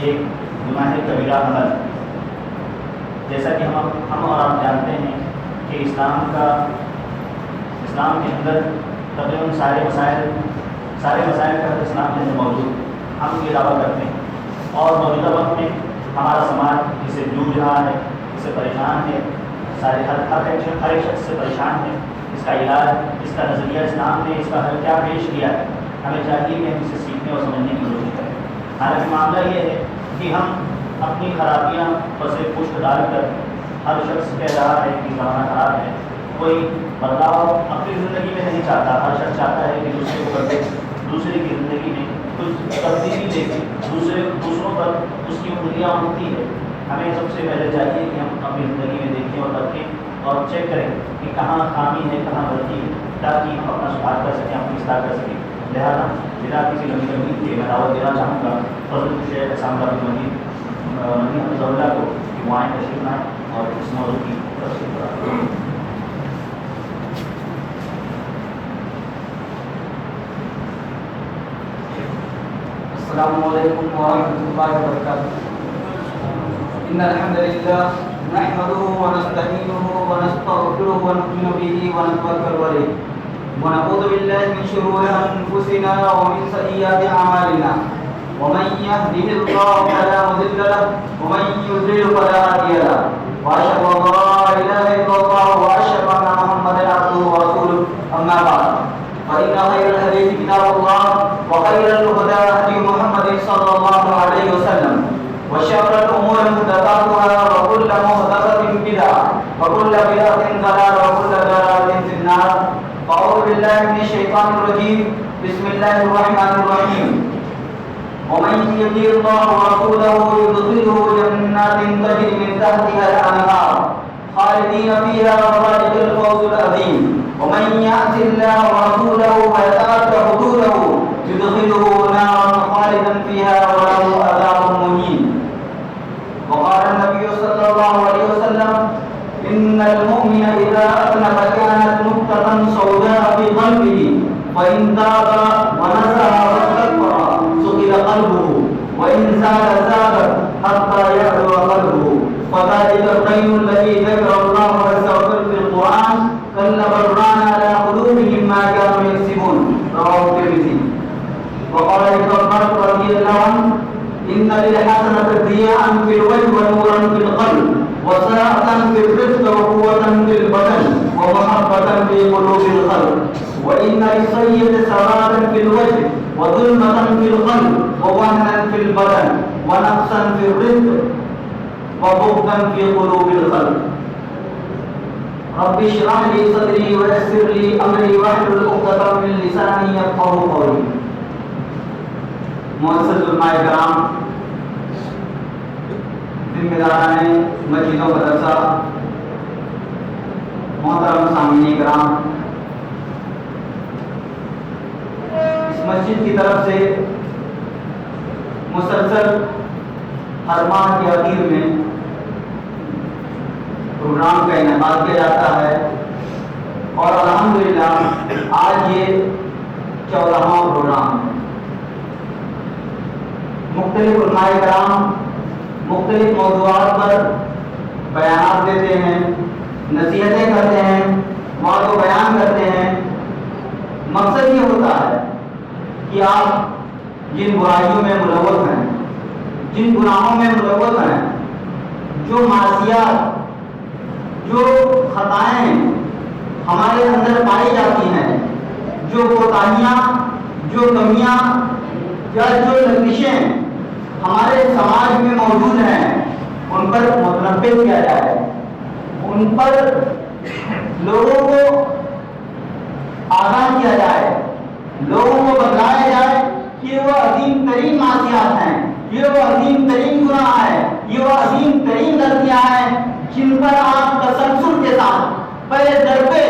ایک گناہ کبیرہ عمل، جیسا کہ ہم اور آپ جانتے ہیں کہ اسلام کے اندر تقریباً سارے مسائل کا اسلام کے اندر موجود، ہم یہ دعویٰ کرتے ہیں، اور موجودہ وقت میں ہمارا سماج اسے جوجھ رہا ہے، اسے پریشان ہے، ہر ایک شخص سے پریشان ہے۔ اس کا علاج، اس کا نظریہ اسلام نے اس کا حل کیا پیش کیا ہے، ہمیں چاہیے کہ ہم اسے سیکھنے اور سمجھنے کی کوشش کریں۔ حالانکہ معاملہ یہ ہے کہ ہم اپنی خرابیاں پر سے پشت ڈال کر ہر شخص کہہ رہا ہے کہ زمانہ خراب ہے، کوئی بدلاؤ اپنی زندگی میں نہیں چاہتا، ہر شخص چاہتا ہے کہ دوسرے کو بدلے، دوسرے کی زندگی میں کچھ تبدیلی دیکھیں، دوسروں پر اس کی انگلیاں اٹھتی ہے۔ ہمیں سب سے پہلے چاہیے کہ ہم اپنی زندگی میں دیکھیں اور پرکھیں اور چیک کریں کہ کہاں خامی ہے، کہاں غلطی ہے، تاکہ ہم اپنا سدھار کر سکیں، اپنی اصلاح کر سکیں۔ لہٰذا بنا کسی لمبی تمہید کے میں دعوت دینا چاہوں گا فضل شیخ احسان مدنی حفظہ اللہ کو کہ وہ آئیں، تشریف لائیں اور اس موضوع کی تفصیل کرائیں۔ السلام علیکم ورحمۃ اللہ وبرکاتہ۔ ان الحمد للہ نحمده ونستعینه ونستغفره ونؤمن به ونتوکل علیہ ونعوذ باللہ من شرور انفسنا ومن سیئات اعمالنا ومن يهده الله فلا مضل له ومن يضلل فلا هادي له واشهد ان لا اله الا الله واشهد ان محمدا عبده ورسوله اما بعد فإن خير الحديث كتاب الله وخير الهدى هدي محمد صلى الله عليه وسلم وشر الأمور محدثاتها وكل محدثة بدعة وكل بدعة ضلالة وكل ضلالة في النار أعوذ بالله من الشيطان الرجيم بسم الله الرحمن الرحيم ومن يطع الله ورسوله يدخله جنات تجري من تحتها الأنهار خالدين فيها وذلك الفوز العظيم ومن يعص الله ورسوله ويتعدى حدوده يدخله نارا خالدا فيها وله عذاب مهين وقال النبي صلى الله عليه وسلم إن المؤمن إذا أذنب كانت نقطة سوداء في قلبه فإن تاب ونزع واستغفر سقل قلبه وإن زاد حتى يعلو قلبه فذلك الخير الذي ذكر الله عز وجل في القرآن كلا بل ران على قلوبهم ما كانوا يكسبون رواه الترمذي وقال ابن عمر رضي الله عنه إن للحسنة ضياء في الوجه ونورا في القلب وساعة في الرزق وقوة في البدن ومحبة في قلوب الخلق وإن للسيد سوادا في الوجه وظلمة في القلب ووهنا في البدن ونقصا في الرزق وبغضا في قلوب الخلق رب اشرح لي صدري ويسر لي أمري واحلل عقدة من لساني يفقهوا قولي۔ معزز علماء کرام، ذمہ داران مسجد و مدرسہ، محترم سامعین کرام، اس مسجد کی طرف سے مسلسل ہر ماہ کے آخر میں پروگرام کا انعقاد کیا جاتا ہے اور الحمدللہ آج یہ 14واں پروگرام ہے۔ مختلف علماء کرام مختلف موضوعات پر بیانات دیتے ہیں، نصیحتیں کرتے ہیں، وعظ و بیان کرتے ہیں۔ مقصد یہ ہوتا ہے کہ آپ جن برائیوں میں ملوث ہیں، جن گناہوں میں ملوث ہیں، جو معصیات، جو خطائیں ہمارے اندر پائی جاتی ہیں، جو کوتاہیاں، جو کمیاں یا جو لغزشیں ہمارے سماج میں موجود ہیں، ان پر متنبہ کیا جائے، ان پر لوگوں کو آگاہ کیا جائے، لوگوں کو بتلایا جائے کہ وہ عظیم ترین معصیات ہیں، یہ وہ عظیم ترین گناہ ہے، یہ وہ عظیم ترین غلطیاں ہیں جن پر آپ تسلسل کے ساتھ پہلے در پہ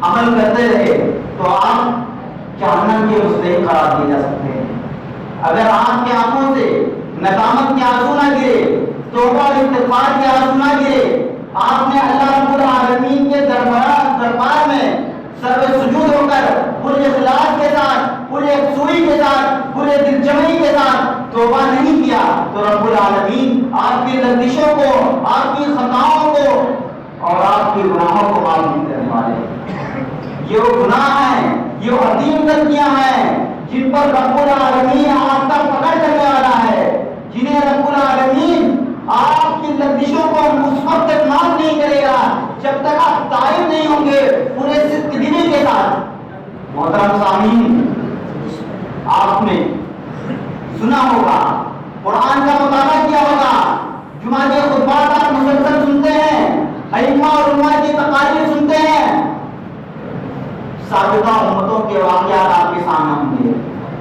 عمل کرتے رہے تو آپ جہنم کے مستحق قرار دیے جا سکتے ہیں۔ اگر آپ کی آنکھوں سے ندامت کے آنسو نہ گرے، توبہ اور استغفار کے آنسو نہ گرے، آپ نے اللہ رب العالمین کے دربار میں سر سجود ہو کر پورے اخلاص کے ساتھ پورے سوئی کے ساتھ، پورے دل جمعی کے ساتھ توبہ نہیں کیا تو رب العالمین آپ کی لغزشوں کو، آپ کی خطاؤں کو اور آپ کے گناہوں کو معاف نہیں کرنے والے۔ یہ وہ گناہ ہیں، یہ وہ عظیم غلطیاں ہیں جن پر رب العالمین آپ کا پکڑ کرنے والا ہے، جنہیں رب العالمین آپ کی لغزشوں کو اس وقت تک معاف نہیں کرے گا جب تک آپ تائب نہیں ہوں گے پورے صدق دلی کے ساتھ۔ محترم سامعین، آپ نے سنا ہوگا، قرآن کا مطالعہ کیا ہوگا، جمعہ کے خطبات آپ مسلسل سنتے ہیں، ائمہ اور علماء کی تقاریر سنتے ہیں، سابقہ امتوں کے واقعات آپ کے سامنے ہوں گے،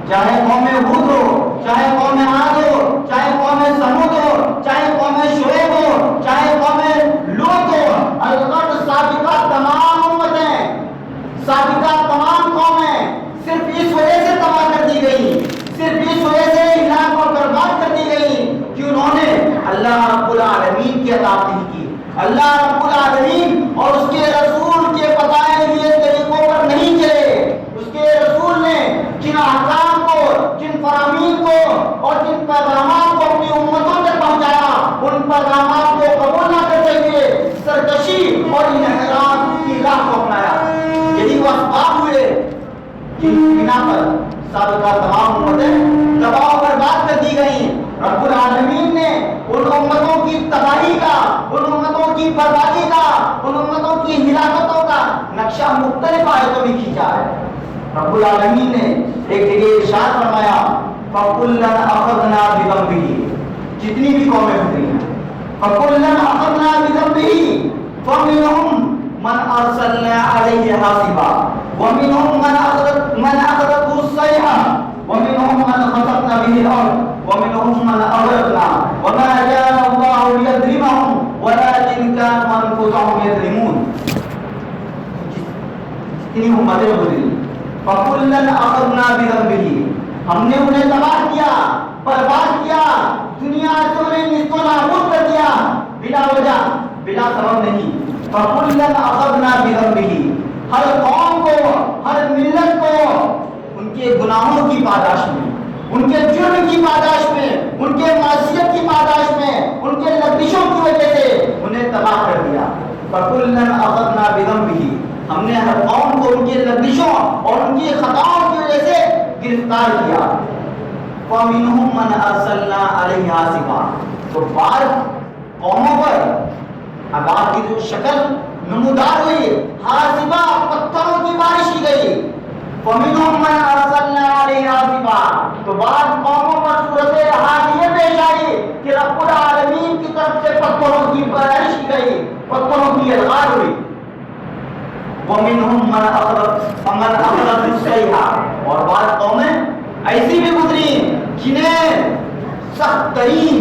چاہے قوم ہود ہو، چاہے قوم عاد ہو، چاہے قوم سمود ہو، چاہے قوم شعیب ہو، چاہے قوم لوط ہو، البتہ سابقہ تمام امتیں، سابقہ تمام قومیں صرف اس وجہ سے تباہ کر دی گئی، صرف اس وجہ سے ہلاک اور برباد کر دی گئی کہ انہوں نے اللہ رب العالمین کی اطاعت نہیں کی، اللہ رب العالمین اور اس کے رسول کے بتائے ہوئے طریقوں پر نہیں چلے۔ اس کے رسول نے جن احکام کو، جن فرامین کو اور جن پیغامات کو اپنی امتوں تک پہنچایا، ان پیغامات کو قبول نہ کرتے ہوئے سرکشی اور انحراف کی راہ کو اپنایا۔ یہی وہ اسباب ہوئے جن بنا پر سابقہ تمام امتیں تباہ و برباد کر دی گئیں۔ رب العالمین نے ان امتوں کی تباہی کا، ان امتوں کی بربادی کا، ان امتوں کی ہلاکتوں کا نقشہ مختلف آیتوں میں کھینچا ہے۔ رب العالمین نے ایک جگہ ارشاد فرمایا فَكُلًّا أَخَذْنَا بِذَنبِهِ، جتنی بھی قومیں گزری ہیں، فَكُلًّا أَخَذْنَا بِذَنبِهِ فَمِنْهُمْ من ارسلنا علیہ حاصبا ومنهم من اخذته الصیحہ ومنهم من خسفنا به الارض ومنهم من اغرقنا وما كان الله ليظلمهم ولكن كانوا انفسهم يظلمون۔ جتنی امتیں گزری، فَكُلًّا أَخَذْنَا بِذَنبِهِ، ہم نے انہیں تباہ کیا، برباد کیا، دنیا سے انہیں نیست و نابود کر دیا بلا وجہ، بلا سبب نہیں۔ فَكُلًّا أَخَذْنَا بِذَنبِهِ، ہر قوم کو، ہر ملت کو ان کے گناہوں کی پاداش میں، ان کے جرم کی پاداش میں، ان کے معصیت کی پاداش میں، ان کے لغزشوں کی وجہ سے انہیں تباہ کر دیا۔ فَكُلًّا أَخَذْنَا بِذَنبِهِ، ہم نے ہر قوم کو ان کے لغزشوں اور ان کی خطاؤں کی وجہ سے گرفتار کیا۔ وَمِنْهُمْ مَنْ أَرْسَلْنَا عَلَيْهِ حَاصِبًا، تو بعض قوموں پر عذاب کی جو شکل نمودار ہوئی، حاصبہ، پتھروں کی بارش کی گئی۔ وَمِنْهُمْ مَنْ أَرْسَلْنَا عَلَيْهِ حَاصِبًا، تو بعض قوموں پر صورت حال یہ پیش آئی کہ رب العالمین کی طرف سے پتھروں کی بارش کی گئی، پتھروں کی الغار ہوئی۔ وَمِنْهُمْ مَنْ أَخَذَتْهُ الصَّيْحَةُ، اور بعض قومیں ایسی بھی گزری جنہیں سخت ترین،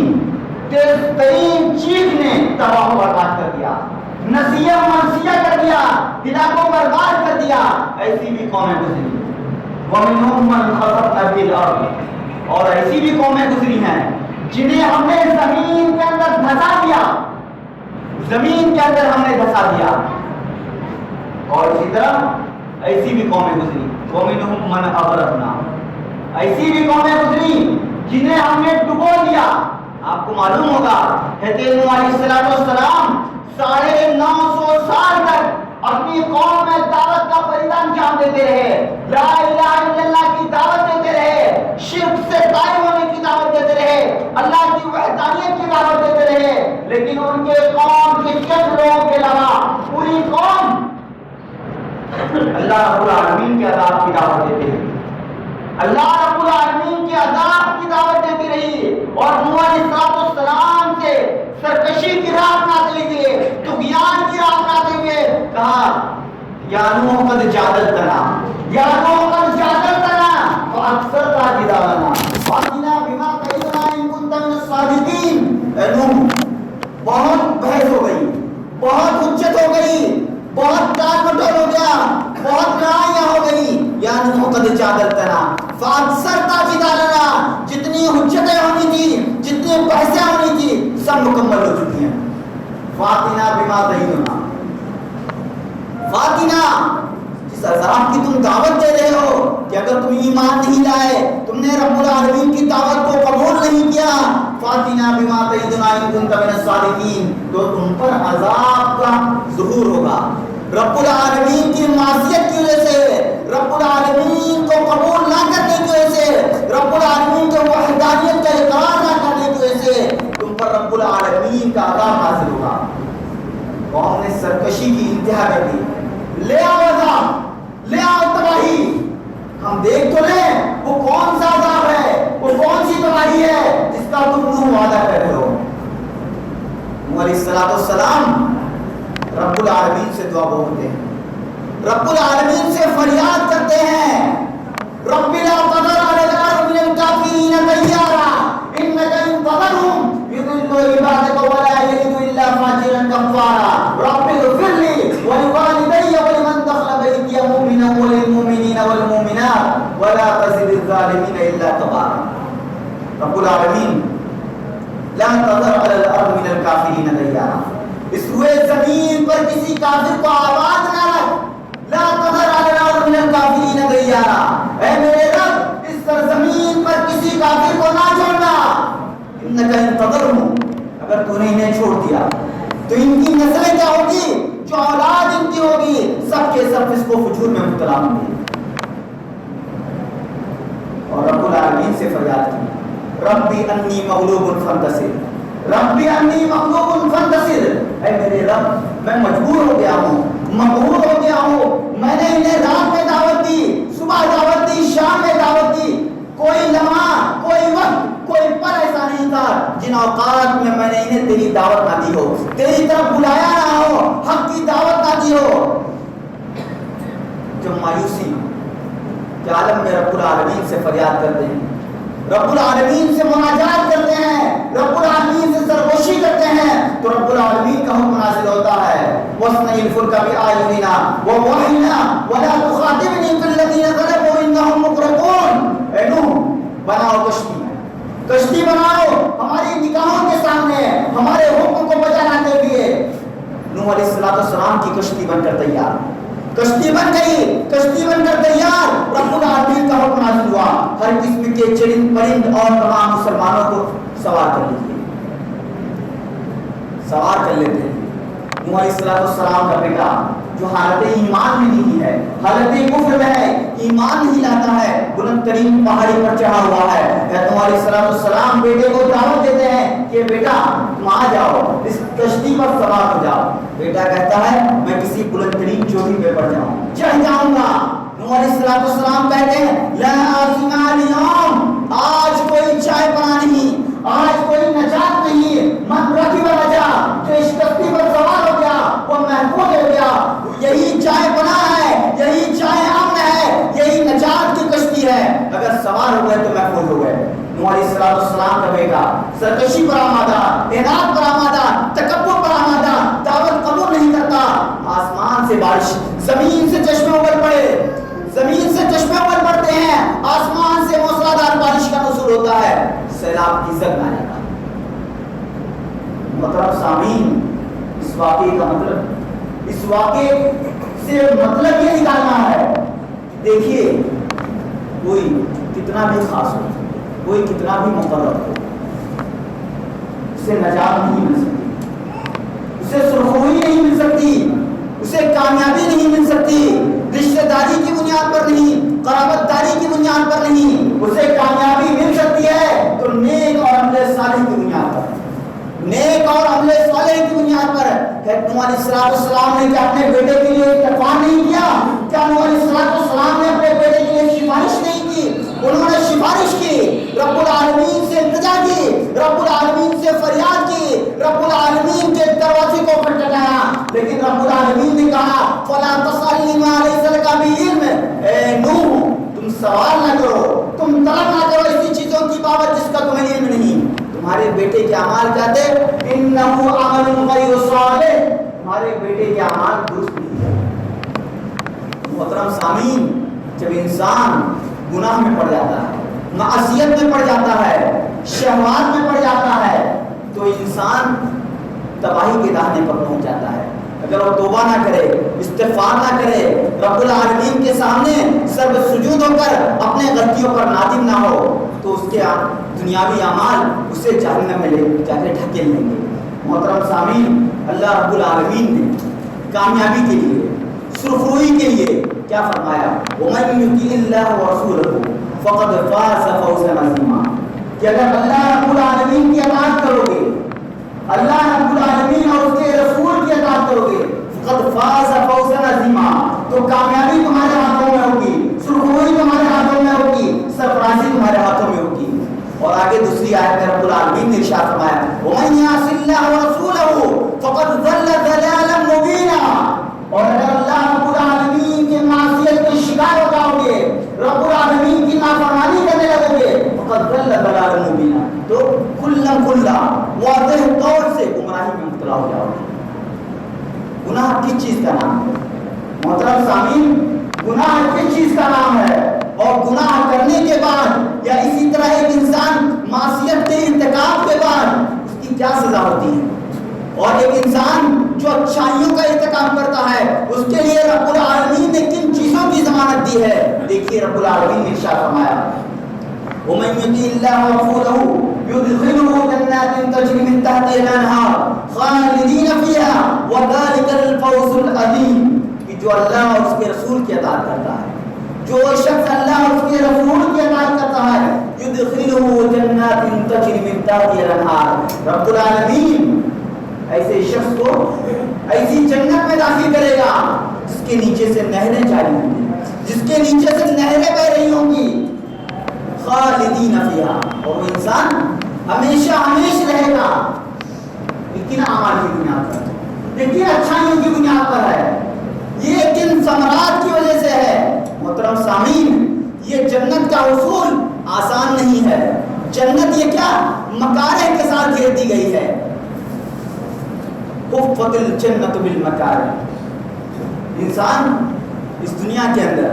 تیز ترین چیخ نے تباہ و برباد کر دیا، نسیہ منسیہ کر دیا، دلا کو برباد کر دیا، ایسی بھی قومیں گزری۔ وَمِنْهُمْ مَنْ خَسَفْنَا بِهِ الْأَرْضِ، اور ایسی بھی قومیں گزری ہیں جنہیں ہم نے زمین کے اندر دھسا دیا، زمین کے اندر ہم نے دھسا دیا۔ اور اسی طرح ایسی بھی قومیں گزری، وَمِنْهُمْ مَنْ أَغْرَقْنَا، ایسی بھی قومیں گزری جنہیں ہم نے ڈبو دیا۔ آپ کو معلوم ہوگا حضرت نوح علیہ السلام 950 سال تک اپنی قوم میں دعوت کا فریضہ انجام دیتے رہے، لا الہ الا اللہ کی دعوت دیتے رہے، شرک سے طائب ہونے کی دعوت دیتے رہے، اللہ کی وحدانیت کی دعوت دیتے رہے، لیکن ان کے قوم کے چند لوگوں کے علاوہ پوری قوم اللہ رب العالمین کے عذاب کی دعوت دیتے رہے، اللہ رب العالمین کے عذاب کی دعوت دیتی رہی، اور نوح علیہ السلام سے سرکشی کی راہ اپناتے ہوئے، طغیان کی راہ اپناتے ہوئے کہا یا نوح قد جادلتنا، یا نوح قد جادلتنا فاکثرت جدالنا فاتنا بما تعدنا ان كنت من الصادقین۔ اے نوح، بہت بحث ہو گئی، بہت حجت ہو گئی، بہت ٹال مٹول ہو گیا، بہت لڑائیاں ہو گئی، یا نوح قد جادلتنا فاکثرت جدالنا، جتنی حجتیں ہونی تھی، جتنی بحثیں ہونی تھی، سب مکمل ہو چکی ہیں۔ فاتنا بما تعدنا، فاتنا اس عذاب کی تم دعوت دے رہے ہو کہ اگر تم ایمان نہیں لائے، تم نے رب العالمین کی دعوت کو قبول نہیں کیا، فاتنا بما تعدنا ان کنت من الصادقین، تو تم پر عذاب کا ظہور ہوگا۔ رب العالمین کی معصیت کی وجہ سے، رب العالمین کو قبول نہ کرنے کی وجہ سے، رب العالمین کو وحدانیت کا اقرار نہ کرنے کی وجہ سے تم پر رب العالمین کا عذاب نازل ہوگا۔ قوم نے سرکشی کی انتہا کر دی، لے آؤ عذاب، لے آؤ تباہی، ہم دیکھ تو لیں وہ کون سا عذاب ہے، وہ کون سی تباہی ہے جس کا تم وعدہ کر رہے ہو۔ نوح علیہ السلام رب العالمین سے دعا بولتے ہیں، رب العالمین سے فریاد کرتے ہیں، رب لا تذر علی الارض من الکافرین دیارا انک ان تذرهم یضلوا عبادک ولا یلدوا الا فاجرا کفارا رب اغفر لی ولوالدی ولمن دخل بیتی مؤمنا وللمؤمنین والمؤمنات ولا تزد الظالمین الا تبارا۔ رب العالمین لا تذر علی الارض من الکافرین دیارا، اس روئے زمین پر کسی کافر کو آباد نہ رکھ، لا تذر علی الارض من الکافرین دیارا، اے میرے رب اس سرزمین پر کسی کافر کو نہ چھوڑنا، انک ان تذرہم، اگر تو نے انہیں چھوڑ دیا تو ان کی نسلیں کیا ہوگی، جو اولاد ان کی ہوگی سب کے سب اس کو فجور میں مبتلا ہوں گے۔ اور رب العالمین سے فریاد کی، ربی انی مغلوب فانتصر، ربی انی مغلوب فانتصر، اے میرے رب میں مجبور ہو گیا ہوں، مقہور ہو گیا ہوں، میں نے انہیں رات میں دعوت دی، صبح دعوت دی، شام میں دعوت دی، کوئی لمحہ، کوئی وقت، کوئی پل ایسا نہیں تھا جن اوقات میں نے انہیں تیری دعوت نہ دی ہو، تیری طرف بلایا نہ ہو، حق کی دعوت نہ دی ہو۔ جو مایوسی کے عالم میں رب العالمین سے فریاد کرتے ہیں، رب العالمین سے مناجات کرتے ہیں، رب العالمین سے سرگوشی کرتے ہیں، تو رب العالمین کا حکم نازل ہوتا ہے، وَاصْنَعِ الْفُلْكَ بِأَعْيُنِنَا وَوَحْيِنَا وَلَا تُخَاطِبْنِي فِي الَّذِينَ ظَلَمُوا إِنَّهُمْ مُغْرَقُونَ۔ اے نوح بناؤ کشتی، کشتی بناؤ ہماری نگاہوں کے سامنے، ہمارے حکم کو بجا لانے کے لیے۔ نوح علیہ السلام کی کشتی بن کر تیار، کشتی بن گئی، کشتی بن کر تیار، رب العالمین کا حکم نازل ہوا، ہر قسم کے چرند پرند اور تمام مسلمانوں کو سوار کر لیجیے، سوار کر لیتے ہیں۔ نوح علیہ السلام کا بیٹا جو حالت ایمان میں نہیں ہے، حالت کفر میں ہے، ایمان نہیں لاتا ہے، بلند ترین پہاڑی پر چڑھا ہوا ہے، نوح علیہ السلام بیٹے کو دعوت دیتے ہیں کہ بیٹا تم آ جاؤ، اس کشتی پر سوار ہو جاؤ۔ بیٹا کہتا ہے میں کسی بلند ترین چوٹی پہ چڑھ جاؤں گا۔ نوح علیہ السلام کہتے ہیں لا عاصم اليوم، آج کوئی چائے پنا نہیں، آج کوئی نجات نہیں، من رکب نجا، جو اس کشتی پر سوار ہو گیا وہ محفوظ ہو گیا، یہی چائے پنا ہے، یہی چائے امن ہے، یہی نجات کی کشتی ہے، اگر سوار ہو گئے تو محفوظ ہو گئے۔ نوح علیہ السلام کا بیٹا سرکشی پر آمادہ، اناد پر آمادہ، تکبر پر آمادہ، دعوت قبول نہیں کرتا، آسمان سے بارش، زمین سے چشمے ابل پڑے، زمین سے چشمے ابل پڑتے ہیں، آسمان سے موسلادھار بارش کا نزول ہوتا ہے، سیلاب کی زد آ جاتا ہے۔ محترم سامعین، اس واقعے کا مطلب، اس واقعے سے مطلب یہ نکالنا ہے، دیکھیے کوئی کتنا بھی خاص ہو، کوئی کتنا بھی مقرر ہو، اسے نجات نہیں مل سکتی، اسے سرخروئی نہیں مل سکتی، اسے کامیابی نہیں مل سکتی، رشتہ داری کی بنیاد پر نہیں، قرابت داری کی بنیاد پر نہیں، اسے کامیابی مل سکتی ہے تو نیک اور عمل صالح کی بنیاد پر، نیک اور عمل صالح کی بنیاد پر۔ نوح علیہ السلام نے کیا اپنے بیٹے کے لیے اتفاق نہیں کیا؟ کیا نوح علیہ السلام نے اپنے بیٹے کے لیے سفارش نہیں کی؟ انہوں نے سفارش کی، رب العالمین سے التجا کی، رب العالمین سے فریاد کی، رب العالمین کے دروازے کو کھٹکھٹایا، لیکن رب العالمین نے کہا فلا تسألنی ما لیس لک بہ علم، اے نوح تم سوال نہ کرو، تم طلب نہ کرو ایسی چیزوں کی بابت جس کا تمہیں علم نہیں۔ تمہارے بیٹے کے اعمال کیا تھے؟ انہ عمل غیر صالح، تمہارے بیٹے کے اعمال درست نہیں ہے۔ محترم سامعین، جب انسان گناہ میں پڑ جاتا ہے، معصیت میں پڑ جاتا ہے، شہوات میں پڑ جاتا ہے، تو انسان تباہی کے دہانے پر پہنچ جاتا ہے۔ اگر وہ توبہ نہ کرے، استغفار نہ کرے، رب العالمین کے سامنے سر سجود ہو کر اپنے غلطیوں پر نادم نہ ہو، تو اس کے دنیاوی اعمال اسے جہنم میں لے جا کے ڈھکیل لیں گے۔ محترم سامعین، اللہ رب العالمین نے کامیابی کے لیے، سرخروئی کے لیے کیا فرمایا؟ وَمَن يُطِعِ اللَّهَ وَرَسُولَهُ فَقَدْ فَازَ فَوْزًا عَظِيمًا، کہ اگر اللہ رب العالمین کی اطاعت کرو گے، اللہ رب العالمین اور اس کے رسول کی اطاعت کرو گے، فَقَدْ فَازَ فَوْزًا عَظِيمًا، تو کامیابی تمہارے ہاتھوں میں ہوگی، سرخروئی تمہارے ہاتھوں میں ہوگی، سرفرازی تمہارے ہاتھوں میں ہوگی۔ اور آگے دوسری آیت میں رب العالمین نے ارشاد فرمایا وَمَن يَعْصِ اللَّهَ وَرَسُولَهُ فَقَدْ ضَلَّ ضَلَالًا مُبِينًا، اور اگر اللہ رب العالمین کی معصیت کے شکار ہو جاؤ گے، رب العالمین کی نافرمانی کرنے لگو گے، فَقَدْ ضَلَّ ضَلَالًا مُبِينًا، تو کھلا واضح طور سے گمراہی میں مبتلا ہو جاؤ گے۔ گناہ کس چیز کا نام ہے؟ محترم سامعین، گناہ کس چیز کا نام ہے؟ اور گناہ کرنے کے بعد یا اسی طرح ایک انسان معصیت کے ارتکاب کے بعد اس کی کیا سزا ہوتی ہے؟ اور ایک انسان جو اچھائیوں کا ارتکاب کرتا ہے اس کے لیے رب العالمین نے کن چیزوں کی ضمانت دی ہے؟ دیکھیے رب العالمین نے ارشاد فرمایا وَمَن يُطِعِ اللَّهَ وَرَسُولَهُ يُدْخِلْهُ جَنَّاتٍ تَجْرِي مِن تَحْتِهَا الْأَنْهَارُ خَالِدِينَ فِيهَا وَذَلِكَ الْفَوْزُ الْعَظِيمُ، کہ جو اللہ اور اس کے رسول کی اطاعت کرتا ہے، جو شخص اللہ اور اس کے رسول کی اطاعت کرتا ہے، يُدْخِلْهُ جَنَّاتٍ تَجْرِي مِن تَحْتِهَا الْأَنْهَارُ، رب العالمین ایسے شخص کو ایسی جنت میں داخل کرے گا جس کے نیچے سے نہریں جاری ہوں گی، جس کے نیچے سے نہریں بہ رہی ہوں گی، خالدین فیہا، اور وہ انسان ہمیشہ ہمیش رہے گا، لیکن اعمال کی بنیاد پر، لیکن اچھائیوں کی بنیاد پر ہے، یہ کن ثمرات کی وجہ سے ہے؟ محترم سامعین، یہ جنت کا حصول آسان نہیں ہے، جنت یہ کیا مکارہ کے ساتھ گھیر دی گئی ہے، حفت الجنت بالمکارہ، انسان اس دنیا کے اندر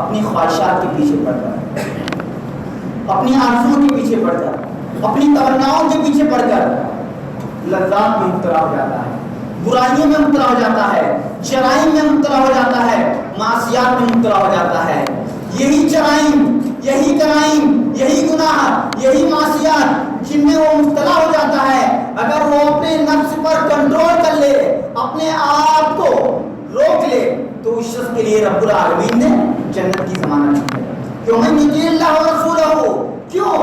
اپنی خواہشات کے پیچھے پڑ کر، اپنی آرزوؤں کے پیچھے پڑ کر، اپنی تمناؤں کے پیچھے پڑ کر لذات میں مبتلا ہو جاتا ہے، برائیوں میں مبتلا ہو جاتا ہے، جرائم میں مبتلا ہو جاتا ہے، معصیات میں مبتلا ہو جاتا ہے۔ یہی جرائم، یہی کرائم، یہی گناہ، یہی معصیات جن میں وہ مبتلا ہو جاتا ہے، اگر وہ اپنے نفس پر کنٹرول کر لے، اپنے آپ کو روک لے، تو اس شخص کے لیے رب العالمین نے جنت کی ضمانت دی ہے۔ کیوں من یطیع اللہ ورسولہ، کیوں؟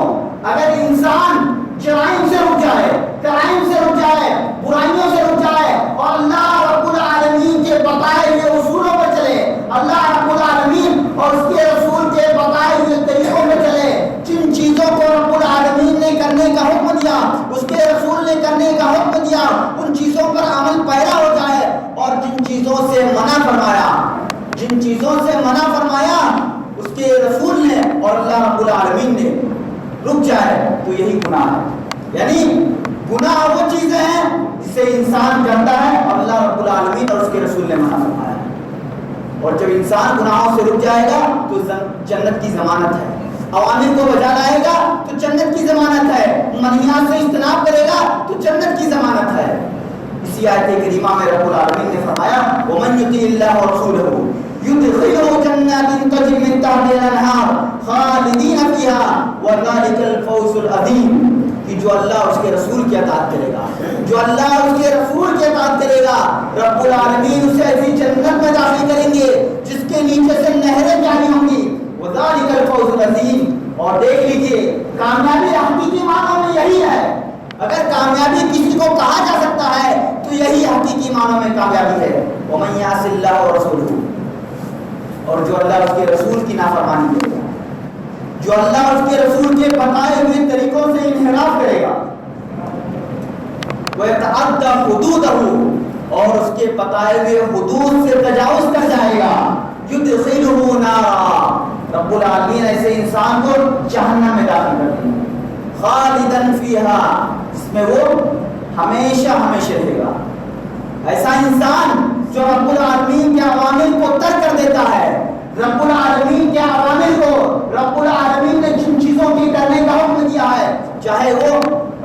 اگر انسان جرائم سے رک جائے، کرائم سے رک جائے، برائیوں سے رک جائے، اور اللہ رب العالمین کے بتائے ہوئے اصولوں پر چلے، اللہ رب العالمین اور اس کے رسول کے بتائے ہوئے طریقوں میں چلے، جن چیزوں کو رب العالمین نے کرنے کا حکم دیا، اس کے رسول نے کرنے کا حکم دیا، ان چیزوں پر عمل پیرا ہو جائے، اور جن چیزوں سے منع فرمایا، جن چیزوں سے منع فرمایا اس کے رسول نے اور اللہ رب العالمین نے، رک جائے، تو یہی گناہ ہے۔ یعنی گناہ وہ چیزیں ہیں جسے انسان کرتا ہے اور اللہ رب العالمین اور اس کے رسول نے منع فرمایا ہے، اور جب انسان گناہوں سے رک جائے گا تو جنت کی ضمانت ہے، اوامر کو بجا لائے گا تو جنت کی ضمانت ہے، منہیات سے اجتناب کرے گا تو جنت کی ضمانت ہے۔ اسی آیت کریمہ میں رب العالمین نے فرمایا وَمَن یطیع اللہ ورسولہ یدخلہ جنات تجری من تحتہا الانہار خالدین فیہا وذلک الفوز العظیم، کہ جو اللہ اور اس کے رسول کی اطاعت کرے گا، جو اللہ اور اس کے رسول کی اطاعت کرے گا، رب العالمین اسے ایسی جنت میں داخل کریں گے جس کے نیچے سے نہریں جاری ہوں گی، وذلک الفوز العظیم۔ اور دیکھ لیجیے کامیابی حقیقی معنوں میں یہی ہے، اگر کامیابی کسی کو کہا جا سکتا ہے تو یہی حقیقی معنوں میں کامیابی ہے۔ وَمَن یعص اللہ ورسولہ، اور جو اللہ اور اس کے رسول کی نافرمانی کرے گا، جو اللہ اور اس کے رسول کے بتائے ہوئے طریقوں سے انحراف کرے گا، وَيَتَعَدَّى حُدُودَهُ، اور اس کے بتائے ہوئے حدود سے تجاوز کر جائے گا، يُدْخِلُهُ نَارًا، رب العالمین ایسے انسان کو جہنم میں داخل کر دیں گے، خالداً فیہا، اس میں وہ ہمیشہ ہمیشہ رہے گا۔ ایسا انسان جو رب العالمین کے اوامر کو ترک کر دیتا ہے، رب العالمین کے اوامر کو، رب العالمین نے جن چیزوں کی کرنے کا حکم دیا ہے، چاہے وہ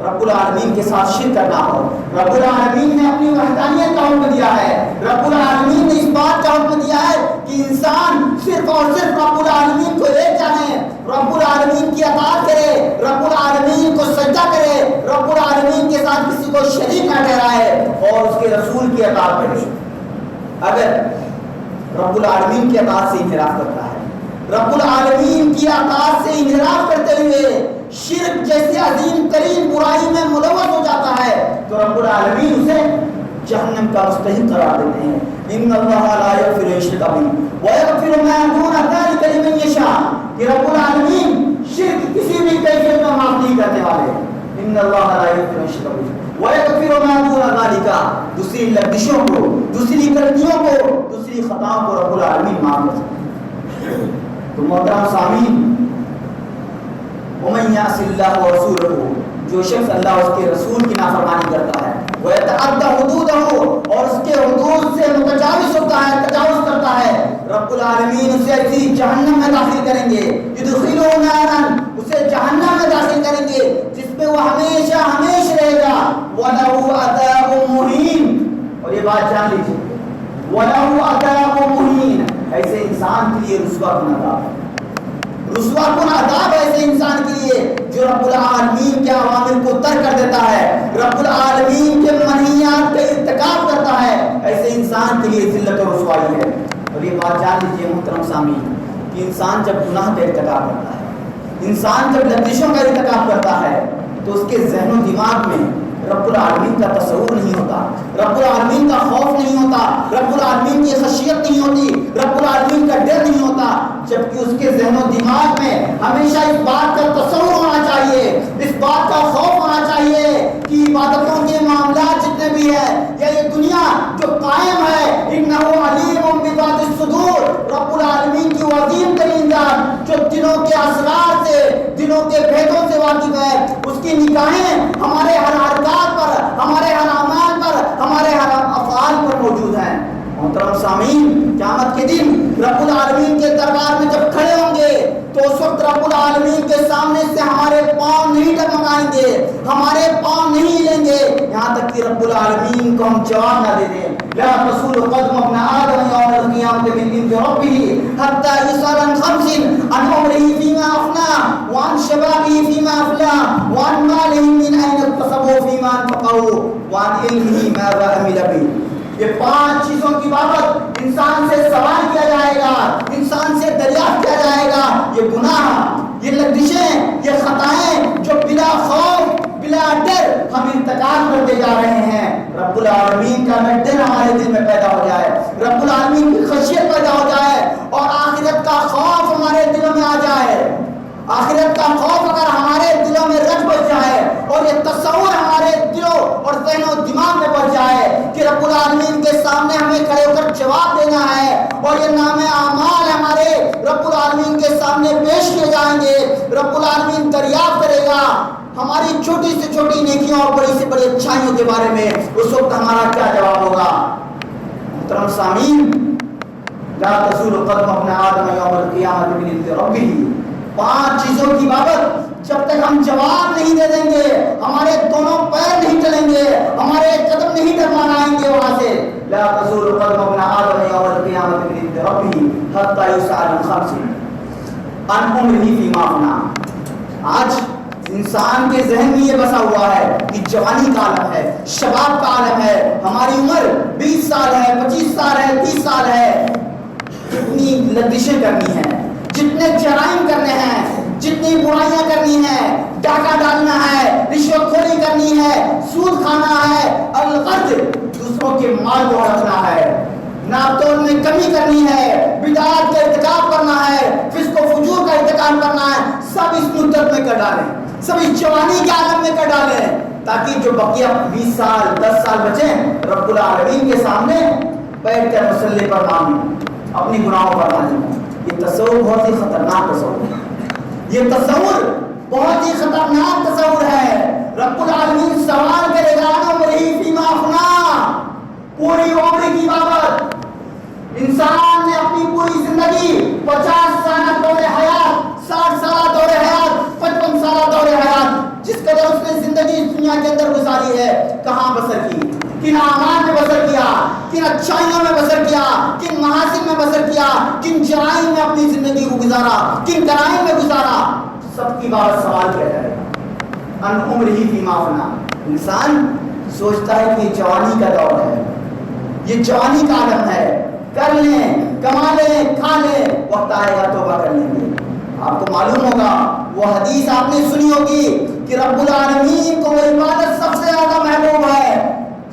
رب العالمین کے ساتھ شرک کرنا ہو. رب العالمین نے اپنی وحدانیت کا حکم دیا ہے. رب العالمین نے اس بات کا حکم دیا ہے کہ انسان صرف اور صرف رب العالمین کو ایک جانے, رب العالمین کی اطاعت کرے, رب العالمین کو سجدہ کرے, رب العالمین کے ساتھ کسی کو شریک نہ ٹھہرائے اور اس کے رسول کی اطاعت کرے. اگر رب العالمین کی اطاعت سے انحراف کرتا ہے, رب العالمین کی اطاعت سے انحراف کرتے ہوئے شرک جیسی عظیم ترین برائی میں ملوث ہو جاتا ہے, تو رب العالمین اسے جہنم کا مستحق قرار دیتے ہیں. ان اللہ لا یغفر ان یشرک بہ ویغفر ما دون ذلک لمن یشاء, کہ رب العالمین شرک کسی بھی کیفیت میں معاف نہیں کرنے والے. ان اللہ لا یغفر ان یشرک بہ ویغفر ما دون ذلک, دوسری لغزشوں کو, دوسری غلطیوں کو, دوسری خطاؤں کو رب العالمین معاف کر سکتے ہیں. تو محترم سامعین, ومن یعص اللہ ورسولہ, جو شخص اللہ اور اس کے رسول کی نافرمانی کرتا ہے, ویتعدی حدودہ, اور اس کے حدود سے متجاوز ہوتا ہے, تجاوز کرتا ہے, رب العالمین اسے ایسی جہنم میں داخل کریں گے, یدخلہ نارا, اسے جہنم میں داخل کریں گے جس میں وہ ہمیشہ ہمیشہ رہے گا. وَلَهُ عَذَابٌ مُهِينٌ, اور یہ بات جان لیجیے, وَلَهُ عَذَابٌ مُهِينٌ, ایسے انسان کے لیے رسوا کن عذاب ہے. رسوا کن عذاب ایسے انسان کے لیے جو رب العالمین کے اوامر کو ترک کر دیتا ہے, رب العالمین کے منہیات کا ارتکاب کرتا ہے. ایسے انسان کے لیے ذلت و رسوائی ہے. اور یہ بات جان لیجیے محترم سامعین کہ انسان جب گناہ کا ارتکاب کرتا ہے, انسان جب لغزشوں کا ارتکاب کرتا ہے, تو اس کے ذہن و دماغ میں رب العالمین کا تصور نہیں ہوتا, رب العالمین کا خوف نہیں ہوتا, رب العالمین کی خشیت نہیں ہوتی, رب العالمین کا ڈر نہیں ہوتا, جبکہ اس کے ذہن و دماغ میں ہمیشہ اس بات کا تصور ہونا چاہیے, اس بات کا خوف ہونا چاہیے کہ عبادتوں کے معاملات جتنے بھی ہیں یا یہ دنیا جو قائم ہے, انہ علیم بذات الصدور, رب العالمین کی وہ عظیم ترین ذات جو دلوں کے اسرار سے, دلوں کے بھیدوں سے واقف ہے, اس کی نگاہیں ہمارے ہر حرکات پر, ہمارے ہر اعمال پر, ہمارے ہر افعال پر موجود ہیں. محترم سامعین, قیامت کے دن رب العالمین کے دربار میں جب کھڑے ہوں گے تو اس وقت رب العالمین کے سامنے سے ہمارے پاؤں نہیں ڈگمگائیں گے, ہمارے پاؤں نہیں ہلیں گے, یہاں تک کہ رب العالمین کو ہم جواب نہ دے دیں. لا تزول قدم ابن آدم یوم القیامة من عند ربه حتى يسأل عن خمس, عن عمره فيما أفناه, وعن شبابه فيما أفناه, وعن ماله من أين اكتسبه فيما أنفقه, وعن علمه ماذا عمل به. یہ 5 چیزوں کی بابت انسان سے سوال کیا جائے گا, انسان سے دریافت کیا جائے گا. یہ گناہ, یہ لغزشیں, یہ خطائیں جو بلا خوف بلا ڈر ہم ارتکاب کرتے جا رہے ہیں, رب العالمین کا ڈر ہمارے دل میں پیدا ہو جائے, رب العالمین کی خشیت پیدا ہو جائے, اور آخرت کا خوف ہمارے دلوں میں آ جائے. آخرت کا خوف اگر ہمارے دلوں میں رچ بچ جائے اور یہ تصور ہمارے دلوں اور ذہن و دماغ میں بچ جائے کہ رب العالمین کے سامنے ہمیں کھڑے ہو کر جواب دینا ہے, اور یہ نام اعمال ہمارے رب العالمین کے سامنے پیش کیے جائیں گے, رب العالمین دریافت کرے گا ہماری چھوٹی سے چھوٹی نیکیوں اور بڑی سے بڑی اچھائیوں کے بارے میں, اس وقت ہمارا کیا جواب ہوگا. محترم سامعین, لا تزول قدم ابن آدم یوم القیامة من عند ربه, 5 چیزوں کی بابت جب تک ہم جواب نہیں دے دیں گے, ہمارے دونوں پیر نہیں چلیں گے, ہمارے قدم نہیں ڈگمگائیں گے وہاں سے. لا تزول قدم ابن آدم یوم القیامة من عند ربه حتى يسأل عن خمس, عن عمره فيما أفناه. آج انسان کے ذہن میں یہ بسا ہوا ہے کہ جوانی کا عالم ہے, شباب کا عالم ہے, ہماری عمر 20 سال ہے, 25 سال ہے, 30 سال ہے, کتنی لغزشیں کرنی ہیں, جتنے جرائم کرنے ہیں, جتنی برائیاں کرنی ہیں, ڈاکہ ڈالنا ہے, رشوت خوری کرنی ہے, سود کھانا ہے, الغرض دوسروں کے مال کو ہڑپنا ہے, ناپ تول میں کمی کرنی ہے, بدعات کا ارتکاب کرنا ہے, فسق و فجور کا ارتکاب کرنا ہے, سب اس مدت میں کر ڈالیں, سب اس جوانی کے عالم میں کر ڈالیں, تاکہ جو بقیہ 20 سال 10 سال بچیں رب العالمین کے سامنے بیٹھ کر مسلح پر مانگیں, اپنی گناہوں پر مانگیں. یہ تصور بہت ہی خطرناک تصور ہے, یہ تصور بہت ہی خطرناک تصور ہے. رب العالمین سوال کرے گا عمری فیما افنا, پوری عمر کی بابت. انسان نے اپنی پوری زندگی 50 سال دور حیات, 60 سال دور حیات, 55 سال دور حیات, جس قدر اس نے زندگی اس دنیا کے اندر گزاری ہے کہاں بسر کی، کن اعمال میں بسر کیا، کن اچھائیوں میں بسر کیا، کن محاسن میں بسر کیا، کن جرائم میں اپنی زندگی کو گزارا، کن کرائم میں گزارا، سب کی بات سوال کیا جائے گا ان عمرہ فیما افنا۔ انسان سوچتا ہے کہ یہ جوانی کا دور ہے، یہ جوانی کا عالم ہے، کر لیں، کما لیں، کھا لیں، وقت آئے گا توبہ کر لیں گے۔ آپ کو معلوم ہوگا وہ حدیث آپ نے سنی ہوگی کہ رب العالمین کو وہ عبادت سب سے زیادہ محبوب ہے،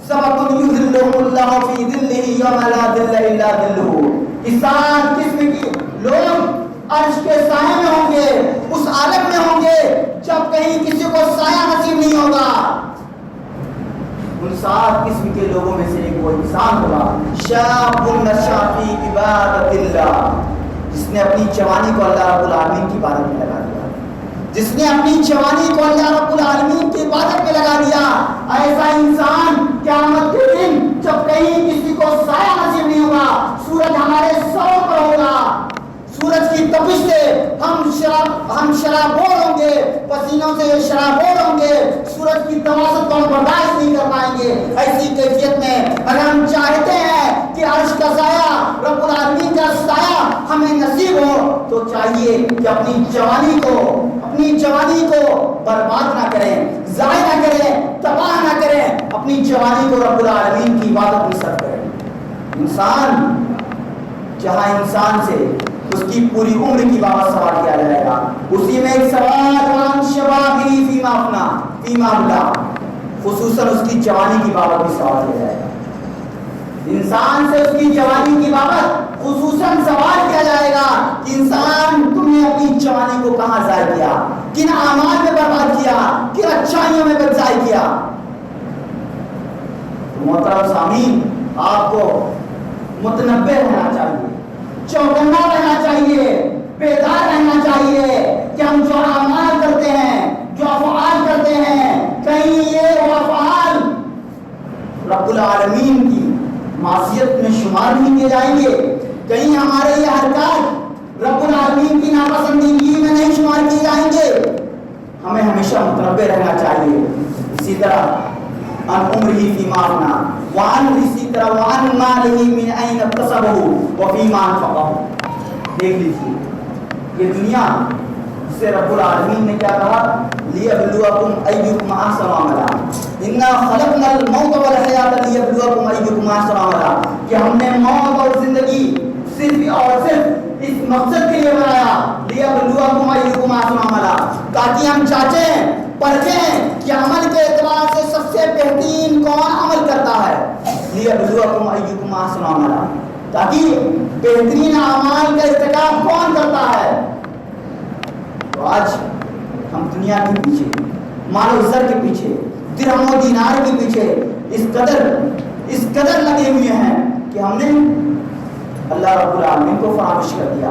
سبق یظلهم اللہ فی ظلہ یوم لا ظل الا ظلہ۔ اس قسم کی لوگ عرش کے سائے میں ہوں گے، اس عالم میں ہوں گے جب کہیں کسی کو سایہ نصیب نہیں ہوگا۔ ان 7 قسم کے لوگوں میں سے ایک وہ انسان ہوگا شاب نشا فی عبادت اللہ، جس نے اپنی جوانی کو اللہ رب العالمین کی عبادت میں لگا دیا، جس نے اپنی جوانی کو اللہ رب العالمین کی عبادت میں لگا دیا۔ ایسا انسان قیامت کے دن جب کہیں کسی کو سایہ نصیب نہیں ہوگا، سورج ہمارے سروں پر ہوگا، سورج کی تپش سے ہم شرابور ہوں گے، پسینوں سے شرابور ہوں گے، سورج کی تواست کو ہم برداشت نہیں کر پائیں گے۔ ایسی کیفیت میں اگر ہم چاہتے ہیں کہ عرش کا سایہ، رب العالمین کا سایہ ہمیں نصیب ہو، تو چاہیے کہ اپنی جوانی کو برباد نہ کریں، ضائع نہ کریں، تباہ نہ کریں، اپنی جوانی کو رب العالمین کی عبادت میں صرف کریں۔ انسان جہاں انسان سے اس کی پوری عمر کی بابت سوال کیا جائے گا، اسی میں ایک سوال وان شبابہ فیما افنا فیما ابلا، خصوصاً اس کی جوانی کی بابت بھی سوال کیا جائے گا۔ انسان سے اس کی جوانی کی بابت خصوصاً سوال کیا جائے گا کہ انسان تم نے اپنی جوانی کو کہاں ضائع کیا، کن اعمال میں برباد کیا، کن اچھائیوں میں ضائع کیا۔ محترم سامعین، آپ کو متنبہ رہنا چاہیے، چوکنا رہنا چاہیے، بیدار رہنا چاہیے کہ ہم جو اعمال کرتے ہیں، جو افعال کرتے ہیں، کہیں یہ افعال رب العالمین کی معصیت میں شمار نہیں کیے جائیں گے، کہیں ہمارے یہ حرکات رب العالمین کی ناپسندیدگی میں نہیں شمار کیے جائیں گے۔ ہمیں ہمیشہ متنبہ رہنا چاہیے۔ اسی طرح ان عمرہ فیما افنا، اسی طرح وعن مالہ من این اکتسبہ وفیما انفقہ۔ دیکھ لیجیے یہ دنیا سے رب العالمین نے کیا کہا، لیبلوکم ایکم احسن عملا، انا خلقنا الموت والحیات لیبلوکم ایکم احسن عملا، کہ ہم نے موت اور زندگی صرف اور صرف اس مقصد کے لیے بنایا، لیبلوکم ایکم احسن عملا، تاکہ ہم جانچیں پرکھیں کہ عمل کے اعتبار سے سب سے بہترین کون عمل کرتا ہے، لیبلوکم ایکم احسن عملا، تاکہ بہترین اعمال کا ارتکاب کون کرتا ہے۔ تو آج ہم دنیا کے پیچھے، مال و زر کے پیچھے، درہم و دینار کے پیچھے اس قدر لگے ہوئے ہیں کہ ہم نے اللہ رب العالمین کو فراموش کر دیا،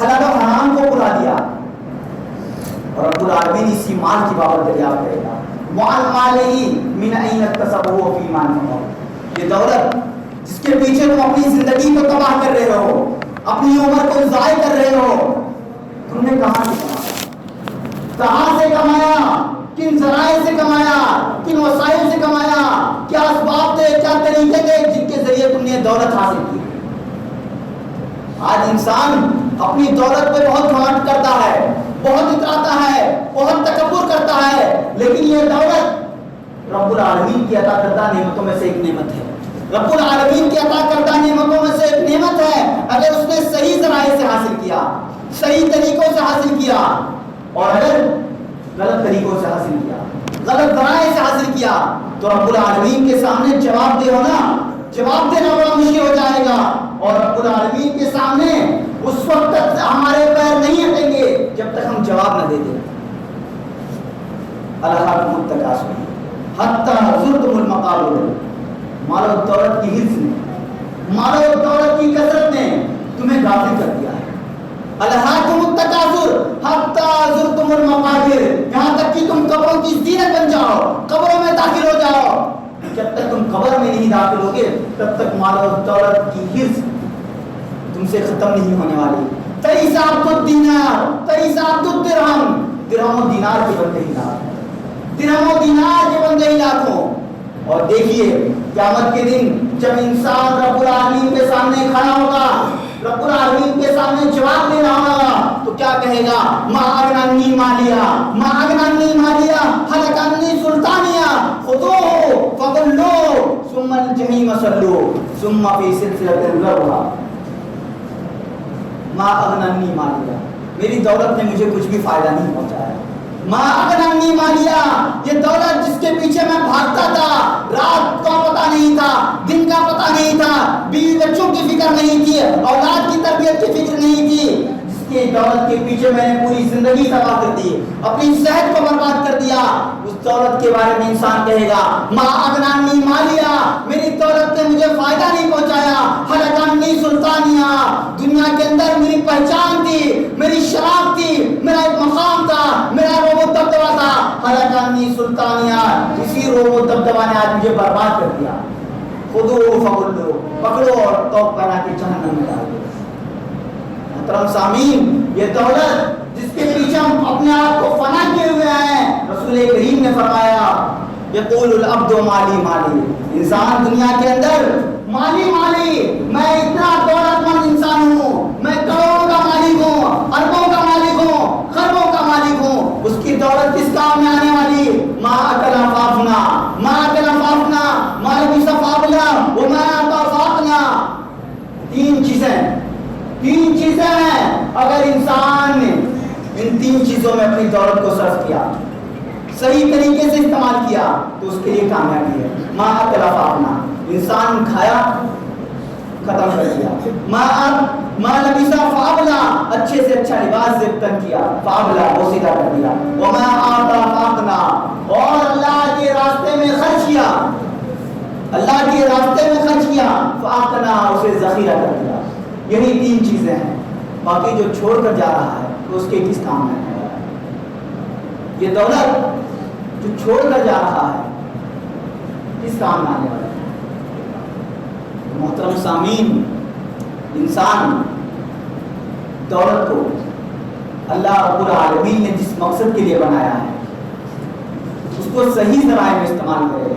حلال و حرام کو بھلا دیا، اور رب العالمین اسی مال کی بابت دریافت کرے گا۔ وعن مالہ من این اکتسبہ وفیما انفقہ، یہ دولت جس کے پیچھے تم اپنی زندگی کو تباہ کر رہے ہو، اپنی عمر کو ضائع کر رہے ہو، تم نے کہاں سے کمایا، کہاں سے کمایا، کن ذرائع سے کمایا، کن وسائل سے کمایا، کیا اسباب تھے، کیا طریقے تھے جن کے ذریعے تم نے دولت حاصل کی۔ آج انسان اپنی دولت پہ بہت گھمنڈ کرتا ہے، بہت اتراتا ہے، بہت تکبر کرتا ہے، لیکن یہ دولت رب العالمین کی عطا کردہ نعمتوں میں سے ایک نعمت ہے، رب العالمین کی عطا کردہ نعمتوں میں سے ایک نعمت ہے۔ اگر اس نے صحیح ذرائع سے حاصل کیا، صحیح طریقوں سے حاصل کیا، اور اگر غلط طریقوں سے حاصل کیا، غلط ذرائع سے حاصل کیا، تو رب العالمین کے سامنے جواب دہ ہونا، جواب دینا بڑا مشکل ہو جائے گا، اور رب العالمین کے سامنے اس وقت تک ہمارے پیر نہیں ہٹیں گے جب تک ہم جواب نہ دے دیں۔ الہاکم التکاثر حتی زرتم المقابر، مال و دولت کی حرص نے، مال و دولت کی کثرت نے تمہیں غافل کر دیا ہے۔ الہاکم التکاثر حتی زرتم المقابر، یہاں تک کہ تم قبروں کی زینت بن جاؤ، قبروں میں داخل ہو جاؤ۔ جب تک تم قبر میں نہیں داخل ہوگے تب تک مال و دولت کی حرص تم سے ختم نہیں ہونے والی۔ تئیس عبد الدینار، تئیس عبد الدرہم، درہم و دینار کے بدلے ہی نہ، درہم و دینار کے اور دیکھیے قیامت کے دن جب انسان رب العالمین کے سامنے کھڑا ہوگا، رب العالمین کے سامنے جواب دینا ہوگا تو کیا کہے گا؟ ما اغنانی مالیا، ما اغنانی مالیا، ہلک عنی سلطانیہ، خذوہ فغلوہ ثم الجحیم صلوہ ثم فی سلسلۃ ذرعہا۔ ما اغنانی مالیا، میری دولت نے مجھے کچھ بھی فائدہ نہیں پہنچایا۔ ما اغنانی مالیا، یہ دولت جس کے پیچھے میں بھاگتا تھا، رات کا پتہ نہیں تھا، دن کا پتہ نہیں تھا، بیوی بچوں کی فکر نہیں تھی، اولاد کی تربیت کی فکر نہیں تھی، جس کی دولت کے پیچھے میں نے پوری زندگی تباہ کر دی، اپنی صحت کو برباد کر دیا، اس دولت کے بارے میں انسان کہے گا ما اغنانی مالیا، میری دولت نے مجھے فائدہ نہیں پہنچایا، ہلک عنی سلطانیہ، دنیا کے اندر میری پہچان تھی، میری شراب تھی، میرا ایک مقام تھا، میرا روب و دبدبا تھا، ہلک عنی سلطانیہ، اسی روب و دبدبا نے آج مجھے برباد کر دیا۔ خذوہ فغلوہ، پکڑو اور توق پہنا کے جہنم میں ڈال دو۔ محترم سامعین، یہ دولت جس کے پیچھے ہم اپنے آپ کو فنا کیے ہوئے ہیں، رسول کریم نے فرمایا یقول العبد مالی مالی، انسان دنیا کے اندر مالی مالی، میں اتنا دولت مند انسان ہوں، میں کروڑوں کا مالک ہوں، اربوں کا مالک ہوں، خربوں کا مالک ہوں، اس کی دولت کس کام میں آنے والی؟ ما اکل فافنا، ما اکل فافنا، ما لبس فابلا، وما اعطى فاقنا۔ تین چیزیں ہیں، اگر انسان نے ان تین چیزوں میں اپنی دولت کو صرف کیا، صحیح طریقے سے استعمال کیا تو اس کے لیے کامیابی ہے۔ ما اکل فافنا، انسان کھایا ختم کر دیا، ما لبس فابلا، اچھے سے اچھا لباس زبطن کیا، فابلا وہ سیدھا کر دیا، وما اعطى فاقنا، اور اللہ کے راستے میں خرچ کیا، اللہ کے راستے میں خرچ کیا، فاقنا اسے ذخیرہ کر دیا۔ یہی تین چیزیں ہیں، باقی جو چھوڑ کر جا رہا ہے تو اس کے کس کام میں ہے؟ یہ دولت جو چھوڑ کر جا رہا ہے کس کام میں آنے والا ہے؟ محترم سامعین، انسان دولت کو اللہ رب العالمین نے جس مقصد کے لیے بنایا ہے اس کو صحیح ذرائع میں استعمال کرے،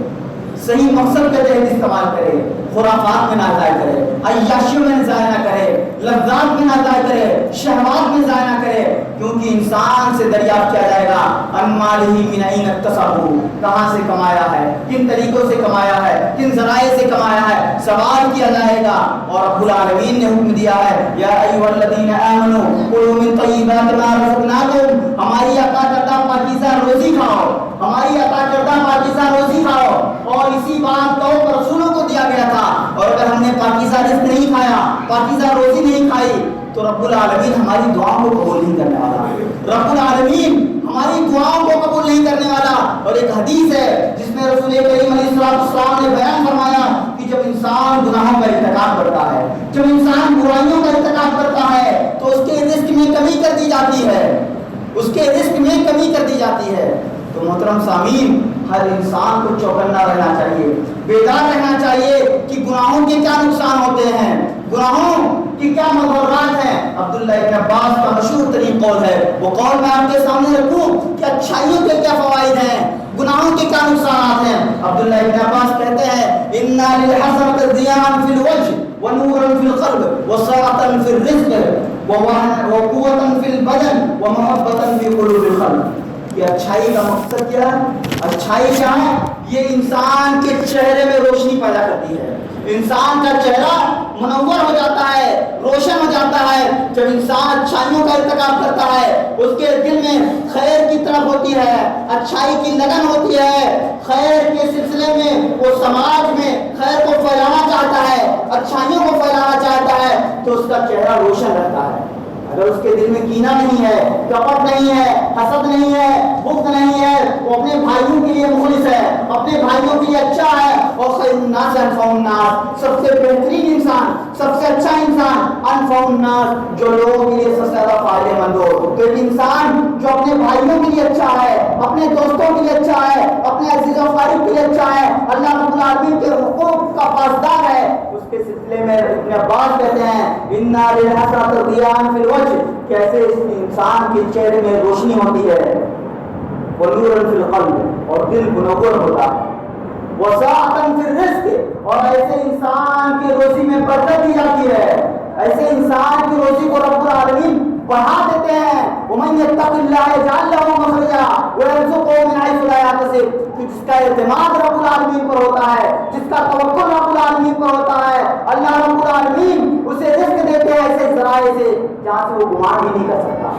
صحیح مقصد کے تحت استعمال کرے، خرافات میں نہ ضائع کرے، عیاشیوں میں ضائع نہ کرے، لذات میں نہ ضائع کرے، شہوات میں ضائع نہ کرے، کیونکہ انسان سے دریافت کیا جائے گا ان مالہ من این اکتسبہ، کہاں سے کمایا ہے، کن طریقوں سے کمایا ہے، کن ذرائع سے کمایا ہے، سوال کیا جائے گا۔ اور رب العالمین نے حکم دیا ہے یا ایھا الذین آمنوا کلوا من طیبات ما رزقناکم، ہماری عطا کردہ پاکیزہ روزی کھاؤ، ہماری عطا کردہ پاکیزہ روزی کھاؤ، اور اسی بات کو رسولوں کو دیا گیا تھا، اور اگر ہم نے پاکیزہ رزق نہیں کھایا، پاکیزہ روزی نہیں کھائی تو رب العالمین ہماری دعاؤں کو قبول نہیں کرنے والا، رب العالمین ہماری دعاؤں کو قبول نہیں کرنے والا۔ اور ایک حدیث ہے جس میں رسول کریم علیہ السلام نے بیان فرمایا کہ جب انسان گناہوں کا ارتکاب کرتا ہے، جب انسان برائیوں کا ارتکاب کرتا ہے تو اس کے رزق میں کمی کر دی جاتی ہے، اس کے رزق میں کمی کر دی جاتی ہے۔ تو محترم سامعین، ہر انسان کو چوکنا رہنا چاہیے، بیدار رہنا چاہیے کہ گناہوں کے کیا نقصان ہوتے ہیں، گناہوں کی کیا مضرات ہیں۔ عبداللہ ابن عباس کا مشہور ترین قول ہے، وہ قول میں آپ کے سامنے رکھوں کہ اچھائیوں کے کیا فوائد ہیں، گناہوں کے کیا نقصانات ہیں۔ عبداللہ ابن عباس کہتے ہیں اِنَّا لِلْحَسَنَةِ ضِيَاءً فِي الْوَجْهِ وَنُورًا فِي الْقَلْبِ وَسَعَةً فِي الرِّزْقِ وَقُوَّةً فِي الْبَدَنِ وَمَحَبَّةً فِي قُلُوبِ الْخَلْقِ۔ یہ اچھائی کا مقصد کیا ہے؟ اچھائی کیا ہے؟ یہ انسان کے چہرے میں روشنی پیدا کرتی ہے، انسان کا چہرہ منور ہو جاتا ہے، روشن ہو جاتا ہے جب انسان اچھائیوں کا ارتکاب کرتا ہے، اس کے دل میں خیر کی طرف ہوتی ہے، اچھائی کی لگن ہوتی ہے، خیر کے سلسلے میں وہ سماج میں خیر کو پھیلانا چاہتا ہے، اچھائیوں کو پھیلانا چاہتا ہے تو اس کا چہرہ روشن رہتا ہے۔ اگر اس کے دل میں کینہ نہیں ہے، کپٹ نہیں ہے، حسد نہیں ہے، بغض نہیں ہے، وہ اپنے بھائیوں کے لیے مخلص ہے، اپنے بھائیوں کے لیے اچھا ہے، اور خیر الناس انفع الناس، سب سے بہترین انسان، سب سے اچھا انسان انفع الناس، جو لوگوں کے لیے سب سے زیادہ فائدہ مند ہو۔ تو ایک انسان جو اپنے بھائیوں کے لیے اچھا ہے، اپنے دوستوں کے لیے اچھا ہے، اپنے عزیز و اقارب کے لیے اچھا ہے، اللہ رب العالمین کے حقوق کا پاسدار ہے، اس کے سلسلے میں ابن عباس کہتے ہیں اِنَّا لِلْحَسَنَةِ ضِيَاءً فِي الْوَجْهِ، کیسے اس انسان کے چہرے میں روشنی ہوتی ہے، وَنُورًا فِي الْقَلْبِ، اور دل منور ہوتا ہے۔ وسعة فی الرزق، اور ایسے انسان کی روزی میں برکت دی جاتی ہے، ایسے انسان کی روزی کو رب العالمین بڑھا دیتے ہیں۔ ومن یتق اللہ یجعل لہ مخرجا ویرزقہ من حیث لا یحتسب، جس کا اعتماد رب العالمین پر ہوتا ہے، جس کا توکل رب العالمین پر ہوتا ہے، اللہ رب العالمین اسے رزق دیتے ہیں ایسے ذرائع سے جہاں سے وہ گمان بھی نہیں کر سکتا۔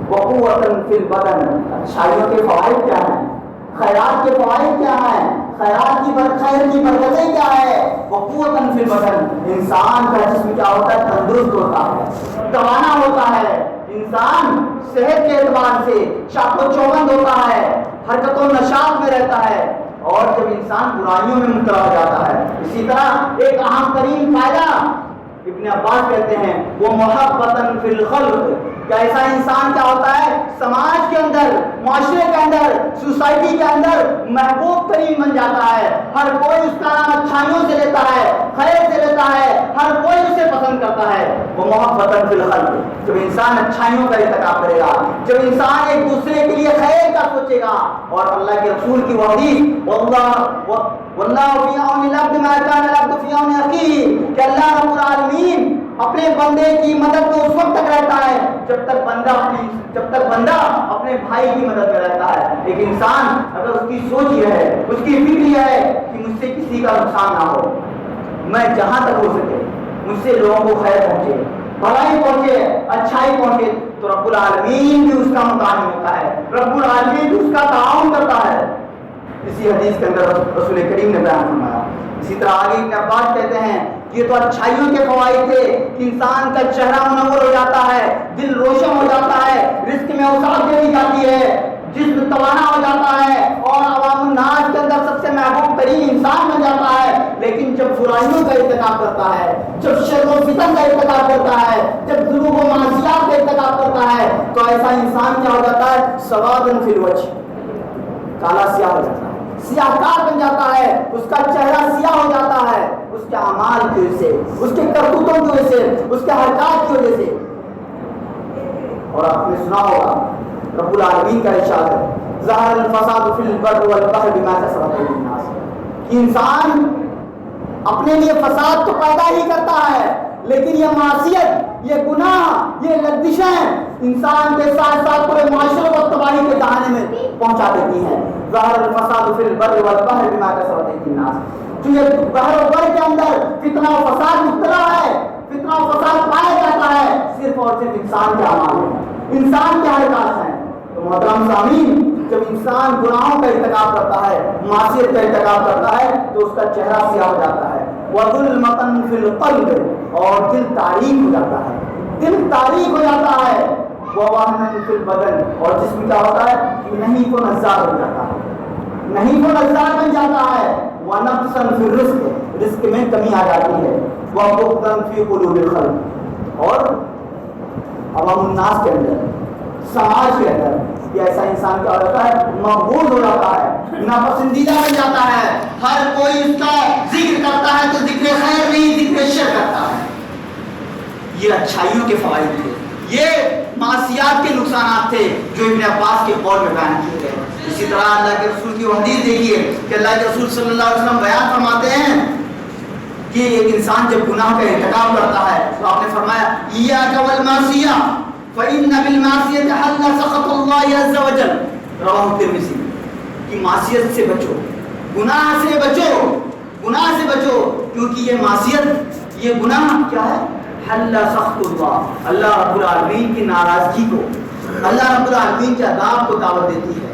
وقوة فی البدن، اچھائیوں کے فوائد کیا ہیں، خیرات کے فوائد کیا ہیں، خیرات کی خیر کی برکتیں کیا ہے؟ وقوة فی البدن، انسان کا جسم کیا ہوتا ہے؟ تندرست ہوتا ہے، توانا ہوتا ہے، انسان صحت کے اعتبار سے چاق و چوبند ہوتا ہے، حرکت و نشاط میں رہتا ہے، اور جب انسان برائیوں میں مبتلا ہو جاتا ہے۔ اسی طرح ایک اہم ترین فائدہ ابن عباس کہتے ہیں وہ محبتاً فی الخلق، کہ ایسا انسان کیا ہوتا ہے؟ سماج کے اندر، معاشرے کے اندر، سوسائٹی کے اندر محبوب ترین بن جاتا ہے، ہر کوئی اس کا نام اچھائیوں سے لیتا ہے، خیر سے لیتا ہے، ہر کوئی اسے پسند کرتا ہے۔ وہ محبتاً فی الخلق، جب انسان اچھائیوں کا ارتکاب کرے گا، جب انسان ایک دوسرے کے لیے خیر کا سوچے گا، اور اللہ کے رسول کی وہ حدیث واللہ فی عون العبد ما کان العبد فی عون اخیہ، کہ اللہ رب العالمین اپنے بندے کی مدد میں اس وقت تک رہتا ہے جب تک بندہ اپنے بھائی کی مدد میں رہتا ہے۔ ایک انسان اگر اس کی سوچ یہ ہے، اس کی فکر یہ ہے کہ مجھ سے کسی کا نقصان نہ ہو، میں جہاں تک ہو سکے مجھ سے لوگوں کو خیر پہنچے، بھلائی پہنچے، اچھائی پہنچے، تو رب العالمین بھی اس کا متعاون ہوتا ہے، رب العالمین بھی اس کا تعاون کرتا ہے۔ اسی حدیث کے اندر رسول کریم نے بیان فرمایا۔ اسی طرح آگے ابن عباس کہتے ہیں یہ تو اچھائیوں کے فوائد تھے کہ انسان کا چہرہ منور ہو جاتا ہے، دل روشن ہو جاتا ہے، رزق میں وسعت دے دی جاتی ہے، جسم توانا ہو جاتا ہے، اور عوام الناس کے اندر سب سے محبوب ترین انسان بن جاتا ہے۔ لیکن جب برائیوں کا ارتکاب کرتا ہے، جب شر و فتن کا ارتکاب کرتا ہے، جب ذنوب و معصیات کا ارتکاب کرتا ہے، تو ایسا انسان کیا ہو جاتا ہے؟ سواد فی الوجہ، کالا سیاہ ہو جاتا ہے، سیاہ کار بن جاتا ہے، اس کا چہرہ سیاہ ہو جاتا ہے، اس کے اعمال کی وجہ سے، اس کے کرتوتوں کی وجہ سے، اس کے حرکات کی وجہ سے۔ اور آپ نے سنا ہوگا رب العالمین کا ارشاد ہے ظہر الفساد فی البر والبحر بما کسبت ایدی الناس، کہ انسان اپنے لیے فساد تو پیدا ہی کرتا ہے، لیکن یہ معصیت، یہ گناہ، یہ لغزشیں انسان کے ساتھ ساتھ پورے معاشرے کو تباہی کے دہانے میں پہنچا دیتی ہیں۔ ظہر الفساد فی البر والبحر بما کسبت ایدی الناس، جو یہ بحر و بر کے اندر فتنہ و فساد مبتلا ہے، فتنہ و فساد پایا جاتا ہے، صرف اور صرف انسان کے اعمال ہیں، انسان کے حرکات ہیں۔ تو محترم سامعین، جب انسان گناہوں کا ارتکاب کرتا ہے، معصیت کا ارتکاب کرتا ہے، تو اس کا چہرہ سیاہ ہو جاتا ہے، وَظُلْمَةً فِي الْقَلْبِ، اور دل تاریک ہو جاتا ہے، دل تاریک ہو جاتا ہے، وَوَهْنًا فِي الْبَدَنِ، اور جسم کیا ہوتا ہے؟ نہیں کو نزار بن جاتا ہے، نہیں کو نزار بن جاتا ہے، وَنَقْصًا فِي الرِّزْقِ، رزق میں کمی آ جاتی ہے، وَبُغْضًا فِي قُلُوبِ الْخَلْقِ، اور عوام الناس کے اندر، سماج کے اندر یہ ایسا انسان کیا ہو جاتا ہے؟ مقبول ہو جاتا ہے، ناپسندیدہ بن جاتا ہے، ہر کوئی اس کا ذکر کرتا ہے تو ذکر خیر نہیں ذکر شر کرتا ہے۔ یہ اچھائیوں کے فوائد تھے، یہ معصیات کے نقصانات تھے جو ابن عباس کے قول میں بیان کیے گئے۔ اسی طرح اللہ کے رسول کی وہ حدیث دیکھیے کہ اللہ کے رسول صلی اللہ علیہ وسلم بیان فرماتے ہیں کہ ایک انسان جب گناہ کا ارتکاب کرتا ہے تو آپ نے فرمایا ایاک والمعصیہ فإن بالمعصیة حل سخط اللہ عز وجل، رواہ ترمذی، کہ معصیت سے بچو، گناہ سے بچو، گناہ سے بچو، کیونکہ یہ معصیت، یہ گناہ کیا ہے؟ حل سخط اللہ، اللہ رب العالمین کی ناراضگی کو، اللہ رب العالمین کے عذاب کو دعوت دیتی ہے۔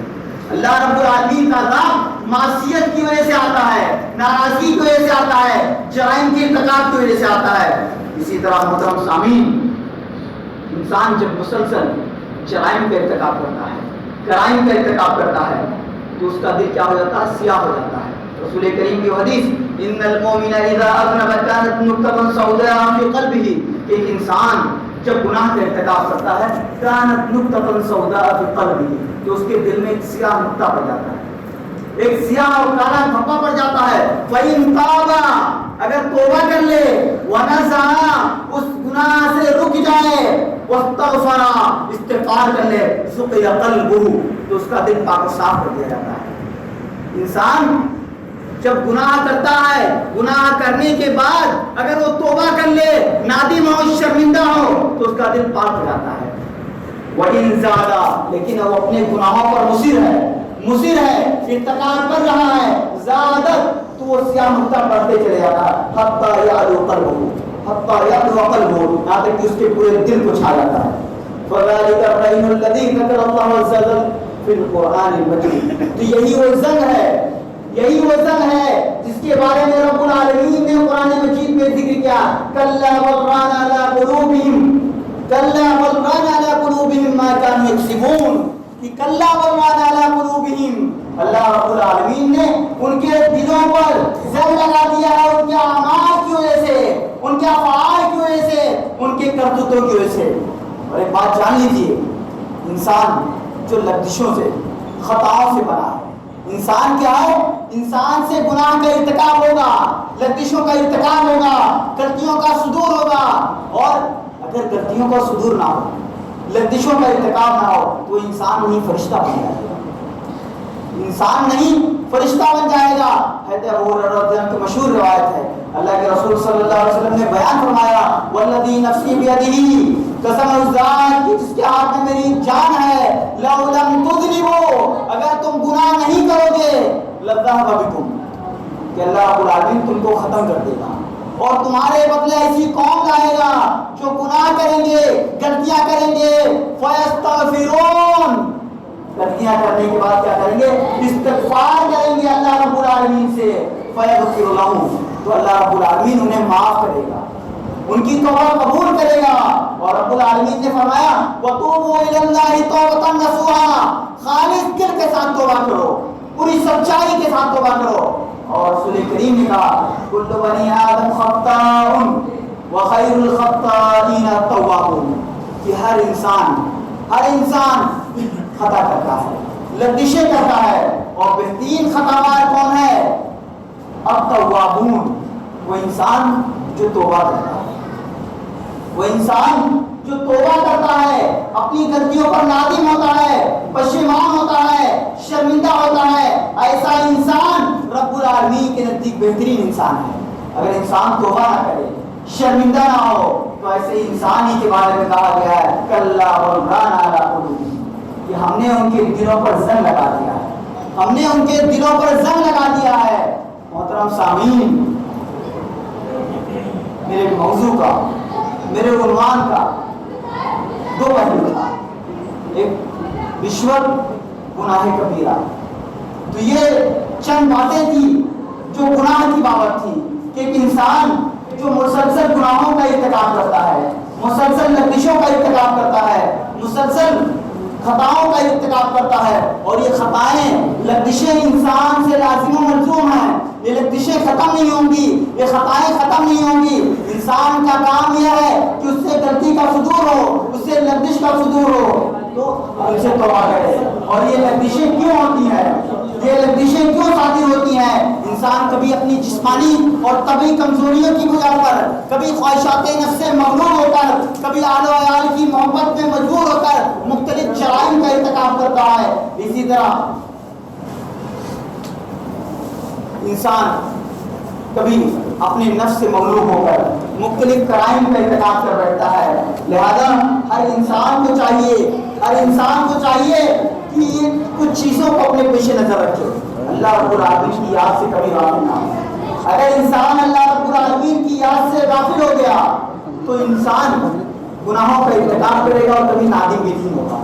اللہ رب العالمین کا عذاب معصیت کی وجہ سے آتا ہے، ناراضگی کی وجہ سے آتا ہے، جرائم کے ارتکاب کی وجہ سے آتا ہے۔ اسی طرح محترم سامعین، انسان جب مسلسل جرائم کا ارتکاب کرتا ہے، کرائم کا ارتکاب کرتا ہے، تو اس کا دل کیا ہو جاتا ہے؟ سیاہ ہو جاتا ہے۔ رسول کریم کی حدیث ان المؤمن اذا اذنب كانت نقطة سوداء في قلبه، ایک انسان جب گناہ کا ارتکاب کرتا ہے كانت نقطة سوداء في قلبه، تو اس کے دل میں ایک سیاہ نقطہ پڑ جاتا ہے، ایک سیاہ اور کالا دھبا پڑ جاتا ہے۔ فإن تاب، اگر توبہ کر لے، ونزع، اس گناہ سے رک جائے، واستغفر، استغفار کر لے، سقي قلبه، تو اس کا دل پاک و صاف کر دیا جاتا ہے۔ انسان جب گناہ کرتا ہے، گناہ کرنے کے بعد اگر وہ توبہ کر لے، نادم ہو، شرمندہ ہو، تو اس کا دل پاک ہو جاتا ہے۔ وَإِن زَادَ، لیکن وہ اپنے گناہوں پر مصر ہے، ارتکاب کر رہا ہے، زادت، تو وہ سیاہ نقطہ بڑھتے چلے جاتا ہے، حَتَّى يَعْلُو قَلْبُهُ، یہاں تک کہ اس کے پورے دل کو چھا جاتا ہے۔ فَذَلِكَ الرَّهِينُ الَّذِي ذَكَرَ اللَّهُ عَزَّ وَجَلَّ فِي الْقُرْآنِ الْمَجِيدِ، تو یہی وہ زنگ ہے جس کے بارے میں رب العالمین نے قرآن مجید میں ذکر کیا، کَلَّا بَرَّانَ عَلَىٰ قُلُوبِهِم مَّا كَانُوا يَكْسِبُونَ، کہ کَلَّا بَرَّانَ عَلَىٰ قُلُوبِهِم، اللہ رب العالمین نے ان کے دلوں پر زنگ لگا دیا ہے، ان کے اعمال کی وجہ سے، ان کے افعال کی وجہ سے، ان کے کرتوتوں کی وجہ سے۔ اور ایک بات جان لیجیے، انسان جو لغزشوں سے، خطاؤں سے بنا ہے، انسان کیا ہے؟ انسان سے گناہ کا ارتکاب ہوگا، لغزشوں کا ارتکاب ہوگا، غلطیوں کا صدور ہوگا، اور اگر غلطیوں کا صدور نہ ہو، لغزشوں کا ارتکاب نہ ہو، تو انسان نہیں فرشتہ بن جائے گا، انسان نہیں فرشتہ بن جائے گا۔ حضرت ابو ہریرہ رضی اللہ عنہ کی مشہور روایت ہے، اللہ کے رسول صلی اللہ علیہ وسلم نے بیان فرمایا، والذی نفسی بیدہ، قسم اس ذات کی جس کے ہاتھ میں میری جان ہے، لو لم تذنبوا، اگر تم گناہ نہیں کرو گے، لذهب بکم، کہ اللہ رب العالمین تم کو ختم کر دے گا، اور تمہارے بدلے ایسی قوم لائے گا جو گناہ کریں گے، غلطیاں کریں گے، فیستغفرون، غلطیاں کرنے کے بعد کیا کریں گے؟ استغفار کریں گے اللہ رب العالمین سے، فیغفر لہم، تو اللہ رب العالمین انہیں معاف کرے گا، ان کی توبہ قبول کرے گا۔ اور رب العالمین نے فرمایا وَتُوبُوا إِلَى اللَّهِ تَوْبَةً نَصُوحًا، خالص دل کے ساتھ توبہ کرو، پوری سچائی کے ساتھ توبہ کرو۔ اور رسول کریم نے کہا كُلُّ بَنِي آدَمَ خَطَّاءٌ وَخَيْرُ الْخَطَّائِينَ التَّوَّابُونَ، کہ ہر انسان خطا کرتا ہے، لغزشیں کرتا ہے، اور بہترین خطاوار کون ہے؟ التوابون، وہ انسان جو توبہ کرتا ہے، وہ انسان جو توبہ کرتا ہے، اپنی غلطیوں پر نادم ہوتا ہے، پشیمان ہوتا ہے، شرمندہ ہوتا ہے، ایسا انسان رب العالمین کے نزدیک بہترین انسان ہے۔ اگر انسان توبہ نہ کرے، شرمندہ نہ ہو، تو ایسے انسان ہی کے بارے میں کہا گیا ہے کَلَّا بَرَّانَ عَلَىٰ قُلُوبِهِم، کہ ہم نے ان کے دلوں پر زنگ لگا دیا ہے، ہم نے ان کے دلوں پر زنگ لگا دیا ہے۔ محترم سامعین، میرے موضوع کا، میرے عنوان کا دو پہلو تھا، ایک رشوت، گناہ کبیرہ، تو یہ چند باتیں تھی جو گناہ کی بابت تھی، کہ ایک انسان جو مسلسل گناہوں کا ارتکاب کرتا ہے، مسلسل لغزشوں کا ارتکاب کرتا ہے، مسلسل خطاؤں کا ارتکاب کرتا ہے، اور یہ خطائیں، لغزشیں انسان سے لازم و ملزوم ہیں، یہ لغزشیں ختم نہیں ہوں گی، یہ خطائیں ختم نہیں ہوں گی۔ انسان کا کام یہ ہے کہ اس سے غلطی کا صدور ہو، اس سے لغزش کا صدور ہو، تو ان سے توبہ کرے۔ اور یہ لغزشیں کیوں ہوتی ہیں، یہ لغزشیں کیوں صادر ہوتی ہیں؟ انسان کبھی اپنی جسمانی اور طبعی کمزوریوں کی بنا پر، کبھی خواہشات نفس سے مغرور ہو کر، کبھی اہل و عیال کی محبت میں مجبور ہو کر مختلف جرائم کا ارتکاب کرتا ہے۔ اسی طرح انسان کبھی اپنے نفس سے مغلوب ہو کر مختلف کرائم کا ارتکاب کر بیٹھتا ہے۔ لہذا ہر انسان کو چاہیے کہ یہ کچھ چیزوں کو اپنے پیش نظر رکھے، اللہ رب العالمین کی یاد سے کبھی غافل نہ ہو۔ اگر انسان اللہ رب العالمین کی یاد سے غافل ہو گیا تو انسان گناہوں کا ارتکاب کرے گا اور کبھی نادم بھی نہیں ہوگا۔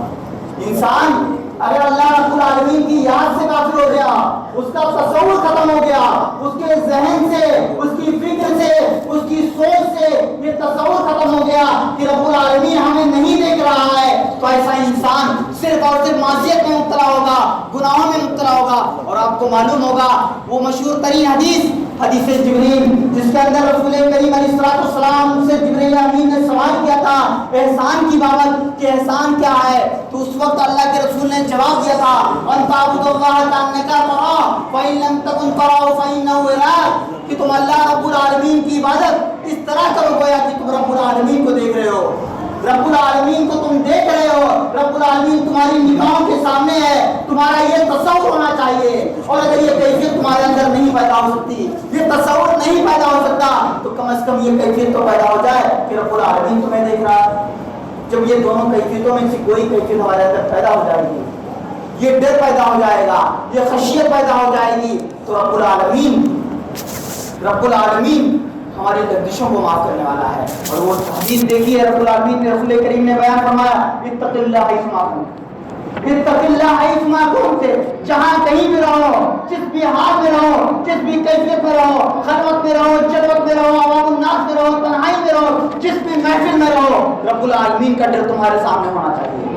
انسان اگر اللہ رب العالمین کی یاد سے غافل ہو گیا، اس کا تصور ختم ہو گیا، اس کے ذہن سے، اس کی فکر سے، اس کی سوچ سے یہ تصور ختم ہو گیا کہ رب العالمین ہمیں نہیں دیکھ رہا ہے، تو ایسا انسان صرف اور صرف معصیت میں مبتلا ہوگا، گناہوں میں مبتلا ہوگا۔ اور آپ کو معلوم ہوگا وہ مشہور ترین حدیث جبریل، جس کے اندر رسول کریم علیہ السلام سے جبریل امین نے سوال کیا تھا احسان کی بابت کہ احسان کیا ہے، تو اس وقت اللہ کے رسول نے جواب دیا تھا ان تعبد اللہ کانک تراہ فإن لم تکن تراہ فإنہ یراک، کہ تم اللہ رب العالمین کی عبادت اس طرح کرو گویا کہ تم رب العالمین کو دیکھ رہے ہو، رب العالمین کو تم دیکھ رہے ہو، رب العالمین تمہاری نگاہوں کے سامنے ہے، تمہارا یہ تصور ہونا چاہیے۔ اور اگر یہ نہیں پیدا ہو سکتی، یہ تصور نہیں پیدا ہو سکتا، تو کم از کم یہ کیفیت تو پیدا ہو جائے کہ رب العالمین تمہیں دیکھ رہا ہے۔ جب یہ دونوں کیفیتوں میں سے کوئی کیفیت ہمارے اندر پیدا ہو جائے گی، یہ ڈر پیدا ہو جائے گا، یہ خشیت پیدا ہو جائے گی، تو رب العالمین ہماری لغزشوں کو معاف کرنے والا ہے۔ اور وہ حدیث دیکھیے رب العالمین نے، رسول کریم نے بیان فرمایا اتق اللہ حیثما کنت، اتق اللہ حیثما کنت، جہاں کہیں بھی رہو، جس بھی حال میں رہو، جس بھی کیفیت میں رہو، خلوت میں رہو، جلوت میں رہو، عوام الناس میں رہو، تنہائی میں رہو، جس بھی محفل میں رہو، رب العالمین کا ڈر تمہارے سامنے ہونا چاہیے،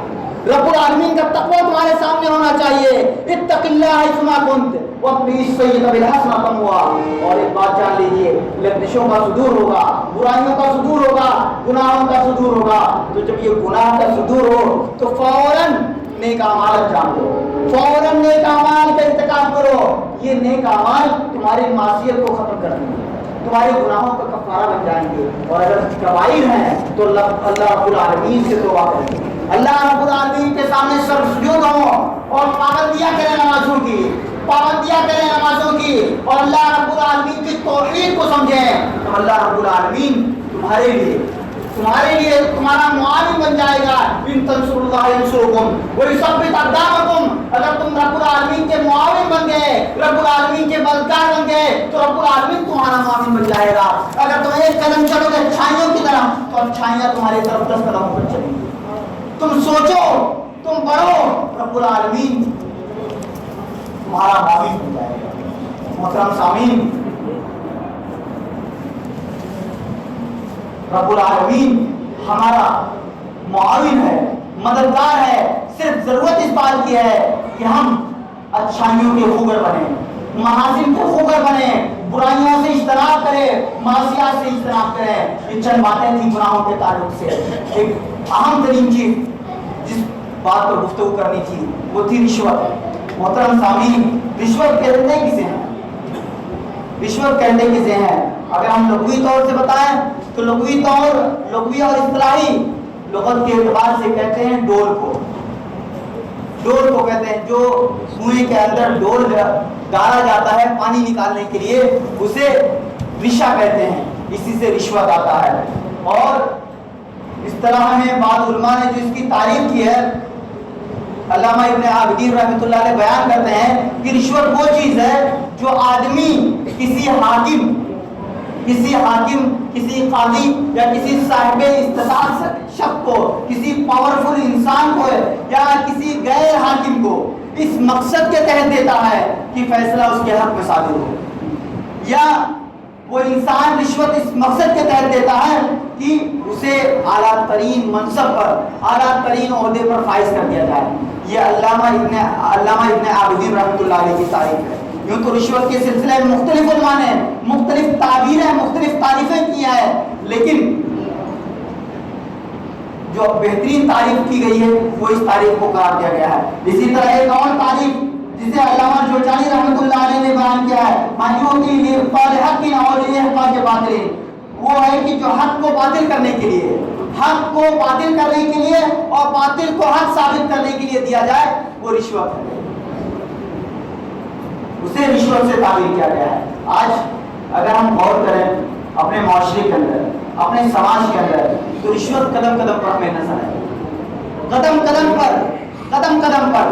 رب العالمین کا تقوی تمہارے سامنے ہونا چاہیے۔ اتق اللہ حیثما کنت واقبل السیئۃ بالحسنۃ تمحوہا۔ اور ایک بات جان لیجیے، لغزشوں کا صدور ہوگا، برائیوں کا صدور ہوگا، گناہوں کا صدور ہوگا، تو جب یہ گناہ کا صدور ہو تو فوراً نیک اعمال انجام دو، فوراً نیک اعمال کا ارتکاب کرو۔ یہ نیک اعمال تمہاری معصیت کو ختم کر دیں گے، تمہارے گناہوں کا کفارہ بن جائیں گے، اور اگر کبائر ہیں تو اللہ رب العالمین سے توبہ کریں، اللہ رب العالمین کے سامنے سر سجود ہوں اور پابندیاں کریں نمازوں کی، پابندیاں کریں نمازوں کی، اور اللہ رب العالمین کی توحید کو سمجھیں، تو اللہ رب العالمین تمہارے لیے تمہارا معاون بن جائے گا۔ ان تنصروا اللہ ینصرکم ویثبت اقدامکم۔ اگر تم رب العالمین کے معاون بن گئے، رب العالمین کے مددگار بن گئے، تو رب العالمین تمہارا معاون بن جائے گا۔ اگر تم ایک قدم چلو گے اچھائیوں کی طرف، تو اچھائیاں تمہاری طرف 10 قدم پر چلیں گی۔ تم سوچو، تم بڑھو، رب العالمین تمہارا معاون بن جائے گا۔ محترم سامعین، رب العالمین ہمارا معاون ہے، مددگار ہے، صرف ضرورت اس بات کی ہے کہ ہم اچھائیوں کے خوگر بنیں، محاسن کے خوگر بنیں، برائیوں سے اجتناب کریں، معصیات سے اجتناب کریں۔ یہ چند باتیں تھیں گناہوں کے تعلق سے۔ ایک اہم ترین چیز جس بات پر گفتگو کرنی تھی وہ تھی رشوت۔ محترم سامعین، رشوت کہتے کسے ہیں؟ رشوت کہتے کسے ہیں؟ اگر ہم لغوی طور سے بتائیں تو لغوی اور اصطلاحی لغت کے اعتبار سے کہتے ہیں ڈول کو۔ ڈول کو کہتے ہیں جو کنویں کے اندر ڈول ڈالا جاتا ہے پانی نکالنے کے لیے، اسے رشا کہتے ہیں، اسی سے رشوت آتا ہے۔ اور اصطلاح میں بعض علماء نے جو اس کی تعریف کی ہے، علامہ ابن عابدین رحمۃ اللہ علیہ بیان کرتے ہیں کہ رشوت وہ چیز ہے جو آدمی کسی حاکم، کسی قاضی یا کسی صاحب استطاعت شخص کو، کسی پاورفل انسان کو یا کسی غیر حاکم کو اس مقصد کے تحت دیتا ہے کہ فیصلہ اس کے حق میں صادر ہو، یا وہ انسان رشوت اس مقصد کے تحت دیتا ہے کہ اسے اعلیٰ ترین منصب پر، اعلیٰ ترین عہدے پر فائز کر دیا جائے۔ یہ علامہ ابن عابدین رحمۃ اللہ علیہ کی تعریف ہے۔ یوں تو رشوت کے سلسلے میں مختلف علماء نے مختلف تعبیریں، مختلف تعریفیں کی ہیں، لیکن جو بہترین تعریف کی گئی ہے وہ اس تعریف کو قرار دیا گیا ہے۔ اسی طرح ایک اور تعریف جسے علامہ جوچانی رحمۃ اللہ علیہ نے بیان کیا ہے، مانیوتی لإبطال حق اور لإحقاق باطل، وہ ہے کہ جو حق کو باطل کرنے کے لیے، حق کو باطل کرنے کے لیے اور باطل کو حق ثابت کرنے کے لیے دیا جائے، وہ رشوت ہے، اسے رشوت سے تعبیر کیا گیا ہے۔ آج اگر ہم غور کریں اپنے معاشرے کے اندر، اپنے سماج کے اندر، تو رشوت قدم قدم پر ہمیں نظر آئے، قدم قدم پر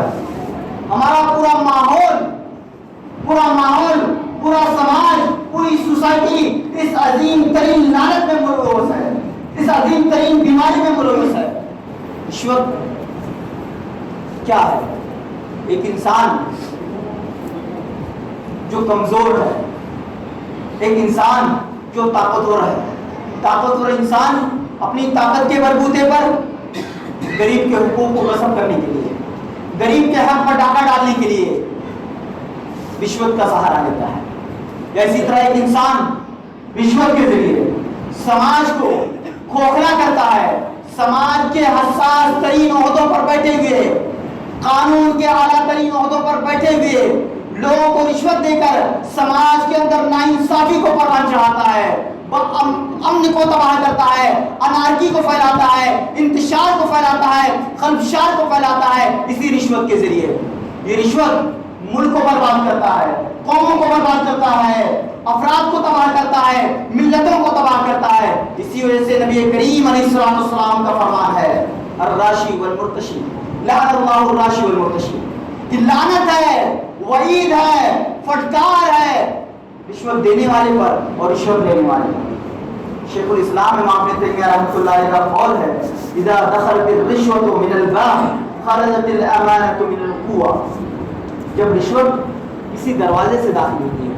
ہمارا پورا ماحول، پورا سماج، پوری سوسائٹی اس عظیم ترین لعنت میں ملوث ہے، اس عظیم ترین بیماری میں ملوث ہے۔ رشوت کیا ہے؟ ایک انسان جو کمزور ہے، ایک انسان جو طاقتور ہے، طاقتور انسان اپنی طاقت کے بلبوتے پر غریب کے حقوق کو غصب کرنے کے لیے، غریب کے حق پر ڈاکہ ڈالنے کے لیے رشوت کا سہارا لیتا ہے۔ اسی طرح ایک انسان رشوت کے ذریعے سماج کو کھوکھلا کرتا ہے، سماج کے حساس ترین عہدوں پر بیٹھے ہوئے، قانون کے اعلیٰ ترین عہدوں پر بیٹھے ہوئے لوگوں کو رشوت دے کر سماج کے اندر ناانصافی کو پروان چڑھاتا ہے، امن کو تباہ کرتا ہے، انارکی کو پھیلاتا ہے، انتشار کو پھیلاتا ہے، خلفشار کو پھیلاتا ہے، اسی رشوت کے ذریعے۔ یہ رشوت ملک کو برباد کرتا ہے، قوموں کو برباد کرتا ہے، افراد کو تباہ کرتا ہے، ملتوں کو تباہ کرتا ہے۔ اسی وجہ سے نبی کریم علیہ السلام کا فرمان ہے الراشی والمرتشی لعن اللہ الراشی والمرتشی، کہ لعنت ہے، وعید ہے، فٹکار ہے رشوت دینے والے پر اور رشوت لینے والے پر۔ شیخ الاسلام امام ابن تیمیہ رحمۃ اللہ علیہ کا قول ہے اذا دخلت الرشوۃ من الباب خرجت الامانۃ من القوۃ، جب رشوت کسی دروازے سے داخل ہوتی ہے،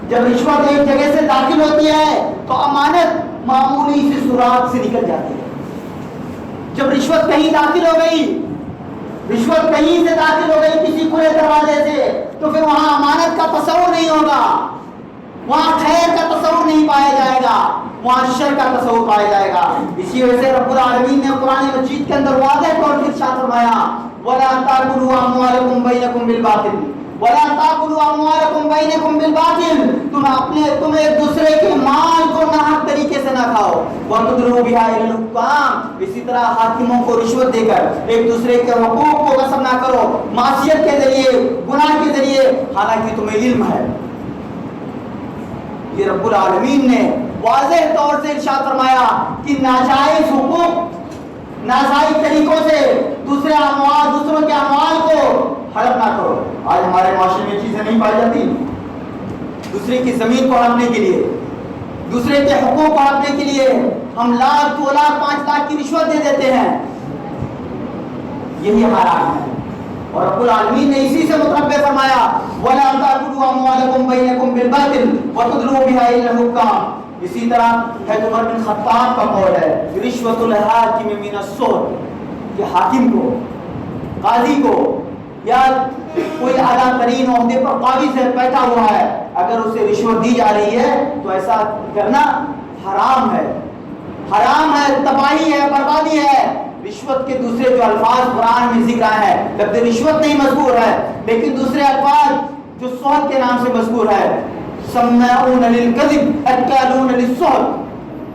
جب رشوت ایک جگہ سے داخل ہوتی ہے تو امانت معمولی سی سوراخ سے نکل جاتی ہے۔ جب رشوت کہیں داخل ہو گئی، رشوت کہیں سے داخل ہو گئی کسی کھلے دروازے سے، تو پھر وہاں امانت کا تصور نہیں ہوگا، وہاں خیر کا تصور نہیں پایا جائے گا، وہاں شر کا تصور پایا جائے گا۔ اسی وجہ سے رب العالمین نے قرآن مجید کے اندر واضح طور پر ارشاد فرمایا وَلَا تَأْكُلُوا أَمْوَالَكُمْ بَيْنَكُمْ بِالْبَاطِلِ وَلَا تَأْكُلُوا أَمْوَالَكُمْ بَيْنَكُمْ بِالْبَاطِلِ، تم ایک دوسرے کے مال کو ناحق طریقے سے نہ کھاؤ۔ وَتُدْلُوا بِهَا إِلَى الْحُكَّامِ، اسی طرح حاکموں کو رشوت دے کر ایک دوسرے کے حقوق کو غصب نہ کرو معصیت کے ذریعے، گناہ کے ذریعے، حالانکہ تمہیں علم ہے۔ یہ رب العالمین نے واضح طور سے ارشاد فرمایا کہ ناجائز حقوق، ناجائز طریقوں سے دوسروں کے اموال کو ہڑپ نہ کرو۔ آج ہمارے معاشرے میں چیزیں نہیں پائی جاتی، دوسرے کی زمین کو ہڑپنے کے لیے، دوسرے کے حقوق کو ہڑپنے کے لیے ہم لاکھ، 2 لاکھ، 5 لاکھ کی رشوت دے دیتے ہیں۔ یہی ہمارا حال ہے، اور رب العالمین نے اسی سے متنبع فرمایا وَلَا تَأْكُلُوا أَمْوَالَكُمْ بَيْنَكُمْ بِالْبَاطِلِ وَتُدْلُوا بِهَا إِلَى الْحُكَّامِ۔ اسی طرح حضرت عمر بن خطاب کا قول ہے رشوت الحاکم من السحت، کہ حاکم کو، قاضی کو یا کوئی اعلیٰ ترین عہدے پر قاضی سے بیٹھا ہوا ہے، اگر اسے رشوت دی جا رہی ہے تو ایسا کرنا حرام ہے، حرام ہے، تباہی ہے، بربادی ہے۔ رشوت کے دوسرے جو الفاظ قرآن میں ذکر آئے ہیں، لفظ رشوت نہیں مذکور ہے، لیکن دوسرے الفاظ جو سحت کے نام سے مذکور ہے، سماعون للکذب اکالون للسحت،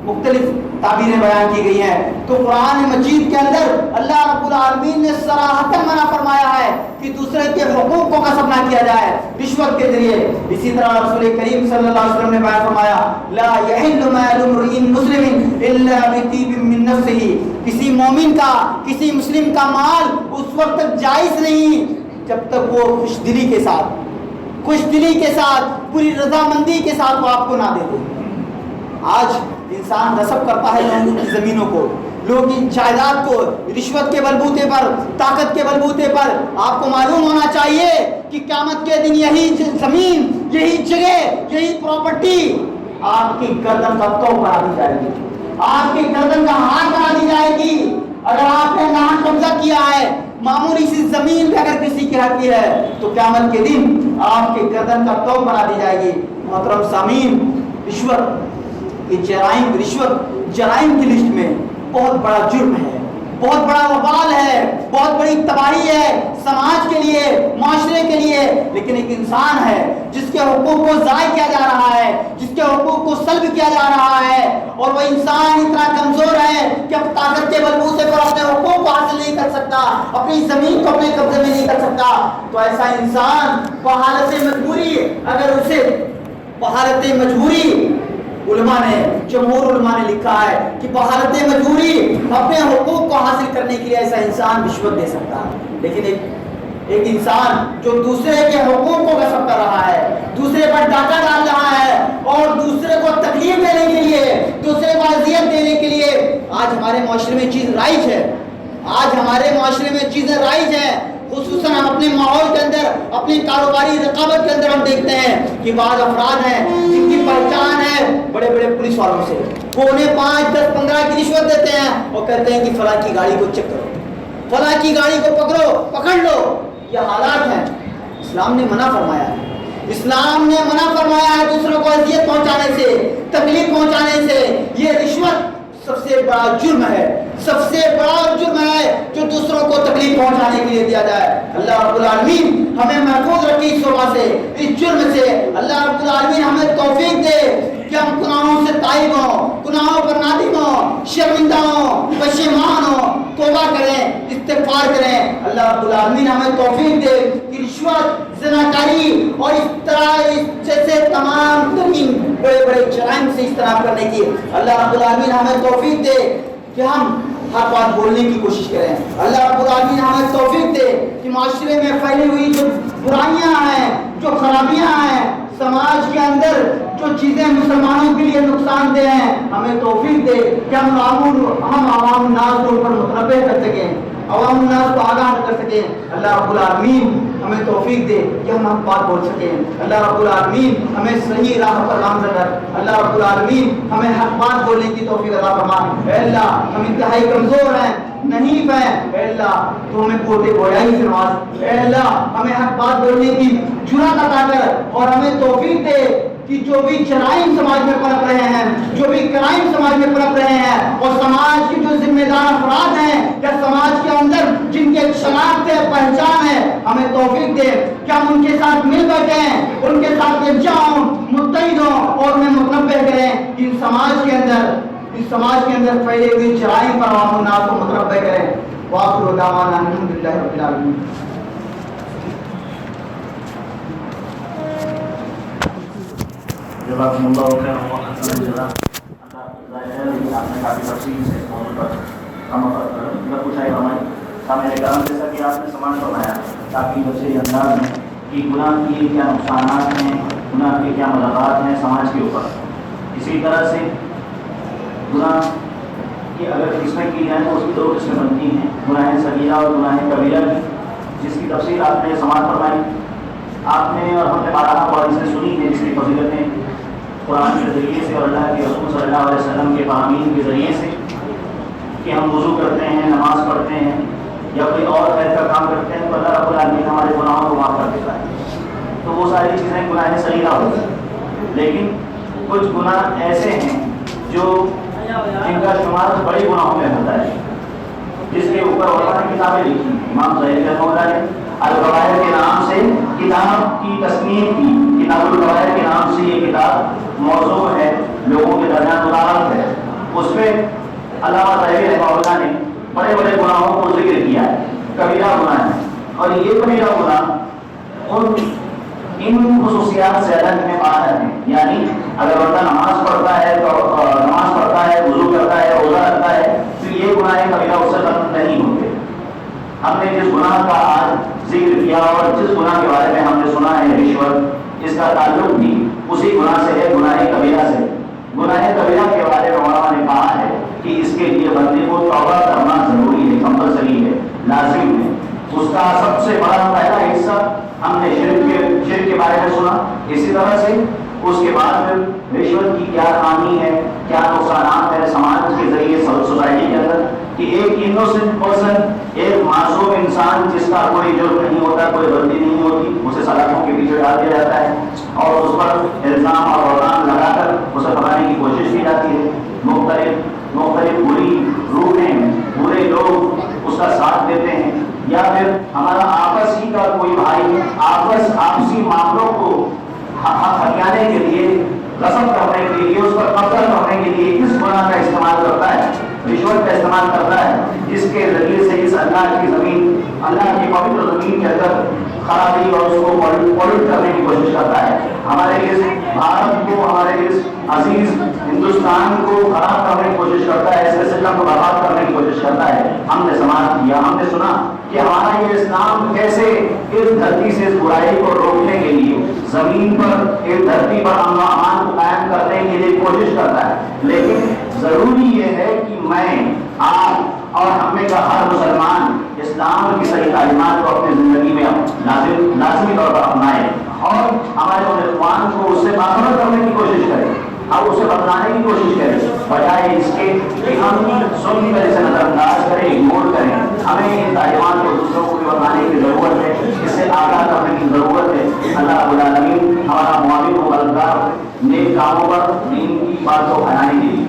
مختلف تعبیریں بیان کی گئی ہیں۔ تو قرآن مجید کے اندر اللہ رب العالمین نے صراحتاً منع فرمایا ہے کہ دوسرے کے حقوق کو غصب نہ کیا جائے رشوت کے ذریعے۔ اسی طرح رسول کریم صلی اللہ علیہ وسلم نے بیان فرمایا لا یحل مال امرئ مسلم الا بطیب من نفسہ، کسی مومن کا، کسی مسلم کا مال اس وقت تک جائز نہیں جب تک وہ خوش دلی کے ساتھ پوری رضامندی کے ساتھ وہ آپ کو نہ دے دے۔ آج انسان غصب کرتا ہے لوگوں کی زمینوں کو، لوگوں کی جائیداد کو، رشوت کے بلبوتے پر، طاقت کے بلبوتے پر۔ آپ کو معلوم ہونا چاہیے کہ قیامت کے دن یہی زمین، یہی جگہ، یہی پراپرٹی آپ کی گردن کا توق بنا دی جائے گی، آپ کی گردن کا ہار بنا دی جائے گی۔ اگر آپ نے نام قبضہ کیا ہے معمولی سی زمین پہ اگر کسی کی حق کی ہے تو قیامت کے دن آپ کے گردن کا توق بنا دی جائے گی۔ محترم سامعین، رشوت، یہ رشوت جرائم کی لسٹ میں بہت بڑا جرم ہے، بہت بڑا وبال ہے، بہت بڑی تباہی ہے سماج کے لیے، معاشرے کے لیے۔ لیکن ایک انسان ہے جس کے حقوق کو ضائع کیا جا رہا ہے، جس کے حقوق کو سلب کیا جا رہا ہے، اور وہ انسان اتنا کمزور ہے کہ اب طاقت کے بلبوتے پر اپنے حقوق کو حاصل نہیں کر سکتا، اپنی زمین کو اپنے قبضے میں نہیں کر سکتا، تو ایسا انسان بحالت مجبوری، اگر اسے بحالت مجبوری، علماء نے، جمہور علماء نے لکھا ہے کہ بحالت مجبوری اپنے حقوق کو حاصل کرنے کے لیے ایسا انسان رشوت دے سکتا ہے۔ لیکن ایک انسان جو دوسرے کے حقوق کو غصب کر رہا ہے، دوسرے پر ڈاکہ ڈال رہا ہے اور دوسرے کو تکلیف دینے کے لیے، دوسرے کو اذیت دینے کے لیے، آج ہمارے معاشرے میں چیز رائج ہے، آج ہمارے معاشرے میں چیزیں رائج ہیں۔ خصوصاً ہم اپنے ماحول کے اندر، اپنی کاروباری رقابت کے اندر ہم دیکھتے ہیں کہ بعض افراد ہیں جن کی پہچان ہے بڑے بڑے پولیس والوں سے، وہ انہیں 5، 10، 15 کی رشوت دیتے ہیں اور کہتے ہیں کہ فلاں کی گاڑی کو چیک کرو، فلاں کی گاڑی کو پکڑ لو۔ یہ حالات ہیں۔ اسلام نے منع فرمایا ہے، اسلام نے منع فرمایا ہے دوسروں کو اذیت پہنچانے سے، تکلیف پہنچانے سے۔ یہ رشوت سب سے بڑا جرم ہے، سب سے بڑا جرم ہے جو دوسروں کو تکلیف پہنچانے کے لیے دیا جائے۔ اللہ رب العالمین ہمیں محفوظ رکھے اس وبا سے، اس جرم سے۔ اللہ رب العالمین ہمیں توفیق دے کہ ہم گناہوں سے تائب ہوں، گناہوں پر نادم ہوں، شرمندہ ہوں، پشیمان ہوں، توبہ کریں, استغفار کریں. اللہ رب العالمین ہمیں توفیق دے کہ رشوت, زناکاری اور اس طرح جیسے تمام ترین بڑے بڑے جرائم سے اجتناب کرنے کی اللہ رب العالمین ہمیں توفیق دے کہ ہم ہر بات بولنے کی کوشش کریں. اللہ رب العالمین ہمیں توفیق دے کہ معاشرے میں پھیلی ہوئی جو برائیاں ہیں, جو خرابیاں ہیں, سماج کے اندر جو چیزیں مسلمانوں کے لیے نقصان دہ ہیں, ہمیں توفیق دے کہ ہم عوام الناس کو ان پر متنبہ کر سکیں, عوام الناس کو آگاہ کر سکیں. اللہ رب العالمین ہمیں توفیق دے کہ ہم حق بات بول سکیں. اللہ رب العالمین ہمیں صحیح راہ پر گامزن کر. اللہ رب العالمین ہمیں حق بات بولنے کی توفیق عطا فرما. اے اللہ ہم انتہائی کمزور ہیں, نہیں ہیں. اے اللہ تو ہمیں کوٹے گویائی سے نواز. اے اللہ ہمیں حق بات بولنے کی جرأت عطا کر اور ہمیں توفیق دے کہ جو بھی جرائم سماج میں پنپ رہے ہیں, جو بھی کرائم سماج میں پنپ رہے ہیں, اور سماج کے جو ذمہ دار افراد ہیں یا سماج کے اندر جن کے شناخت ہے, پہچان ہے, ہمیں توفیق دے کہ ہم ان کے ساتھ مل بیٹھیں, ان کے ساتھ یکجا ہوں, متحد ہوں اور انہیں متنبہ کریں کہ اس سماج کے اندر پھیلے ہوئے جرائم پر عوام الناس کو متنبہ کریں. وآخر دعوانا الحمدللہ رب العالمین. جزاکم اللہ خیر و جزاک. لیکن آپ نے کافی تفصیل سے موضوع پر کچھ ہے ہمارے سامنے کرم, جیسا کہ آپ نے سماج فرمایا کافی تفصیلی انداز میں کہ گناہ کی کیا نقصانات ہیں, گناہ کے کیا مضرات ہیں سماج کے اوپر. اسی طرح سے گناہ کی اگر قسمیں کی جائیں تو اس کی دو قسمیں بنتی ہیں, گناہ صغیرہ اور گناہ کبیرہ کی, جس کی تفصیل آپ نے سماج فرمائی. آپ نے اور ہم نے بارہ حدیثیں سنی ہیں جس کی فضیلتیں قرآن کے ذریعے سے اور اللہ کے رسول صلی اللہ علیہ وسلم کے فرامین کے ذریعے سے کہ ہم وضو کرتے ہیں, نماز پڑھتے ہیں یا کوئی اور خیر کا کام کرتے ہیں تو اللہ رب العالمین ہمارے گناہوں کو معاف کر دیتا ہے. تو وہ ساری چیزیں گناہ صغیرہ ہوتی ہیں. لیکن کچھ گناہ ایسے ہیں جو جن کا شمار بڑے گناہوں میں ہوتا ہے, جس کے اوپر علماء نے کتابیں لکھی ہیں. امام ظاہری رحمہ اللہ نے القبائر کے نام سے کتاب کی تصنیف کی. کتاب القبائر کے نام سے یہ کتاب موضوع ہے, لوگوں کے درمیان مدارت ہے. اس پہ علامہ ظاہری رحمہ اللہ نے بڑے بڑے گناہوں کو ذکر کیا ہے. کبیرہ گناہ ہے اور یہ کبیرہ گناہ ان خصوصیات سے الگ میں باہر ہے. یعنی اگر بندہ نماز پڑھتا ہے وضو کرتا ہے, روزہ رکھتا ہے تو یہ گناہ کبیرہ اس سے ختم نہیں ہوتے. ہم نے جس گناہ کا آج ذکر کیا اور جس گناہ کے بارے میں ہم نے سنا ہے رشوت, اس کا تعلق بھی اسی گناہ سے ہے, گناہ کبیرہ سے. گناہ کبیرہ کے بارے میں علماء نے کہا ہے کہ اس کے لیے بندے کو توبہ کرنا ضروری ہے, کمپلسری ہے, لازم ہے. اس کا سب سے بڑا پہلا حصہ ہم نے شرک کے بارے میں سنا. اسی طرح سے اس کے بعد پھر رشوت کی کیا خامی ہے, کیا نقصانات ہے سماج کے ذریعے سوسائٹی کے اندر, کہ ایک انوسنٹ پرسن, ایک معصوم انسان جس کا کوئی جرم نہیں ہوتا, کوئی غلطی نہیں ہوتی, اسے سلاخوں کے پیچھے ڈال دیا جاتا ہے اور اس پر الزام اور احکام لگا کر اسے پکڑنے کی کوشش کی جاتی ہے. مختلف بری روحیں, برے لوگ اس کا ساتھ دیتے ہیں, یا پھر ہمارا آپس ہی کا کوئی بھائی آپسی معاملوں کو ہتھیانے کے لیے, غصب کرنے کے لیے, اس پر قبضہ کرنے کے لیے اس گناہ کا استعمال کرتا ہے, رشوت کا استعمال کرتا ہے, جس کے ذریعے سے اس اللہ کی زمین, اللہ کی پوتر زمین کے اندر خرابی اور اس کو پولوٹ کرنے کی کوشش کرتا ہے. ہمارے اس بھارت کو, ہمارے اس عزیز ہندوستان کو خراب کرنے کی کوشش کرتا ہے, اس کے سسٹم کو برباد کرنے کی کوشش کرتا ہے. ہم نے سماعت کیا, ہم نے سنا کہ ہمارا یہ اسلام کیسے اس دھرتی سے اس برائی کو روکنے کے لیے, زمین پر اس دھرتی پر امن و امان کو قائم کرنے کے لیے کوشش کرتا ہے. لیکن ضروری یہ ہے کہ میں, آپ اور ہم میں کا ہر مسلمان اسلام کی صحیح تعلیمات کو اپنی زندگی میں لازمی طور پر اپنائے اور ہمارے اخوان کو اس سے باخبر کرنے کی کوشش کرے, اب اسے بتلانے کی کوشش کریں, بجائے اس کے کہ ہم سنی طرح سے نظر انداز کریں, اگنور کریں. ہمیں ان تعلیمات کو دوسروں کو بھی بتانے کی ضرورت ہے, اس سے آگاہ کرنے کی ضرورت ہے. اللہ رب العالمین ہمارا معاون و مددگار نیک کاموں پر دین کی بات کو پھیلانے کے لیے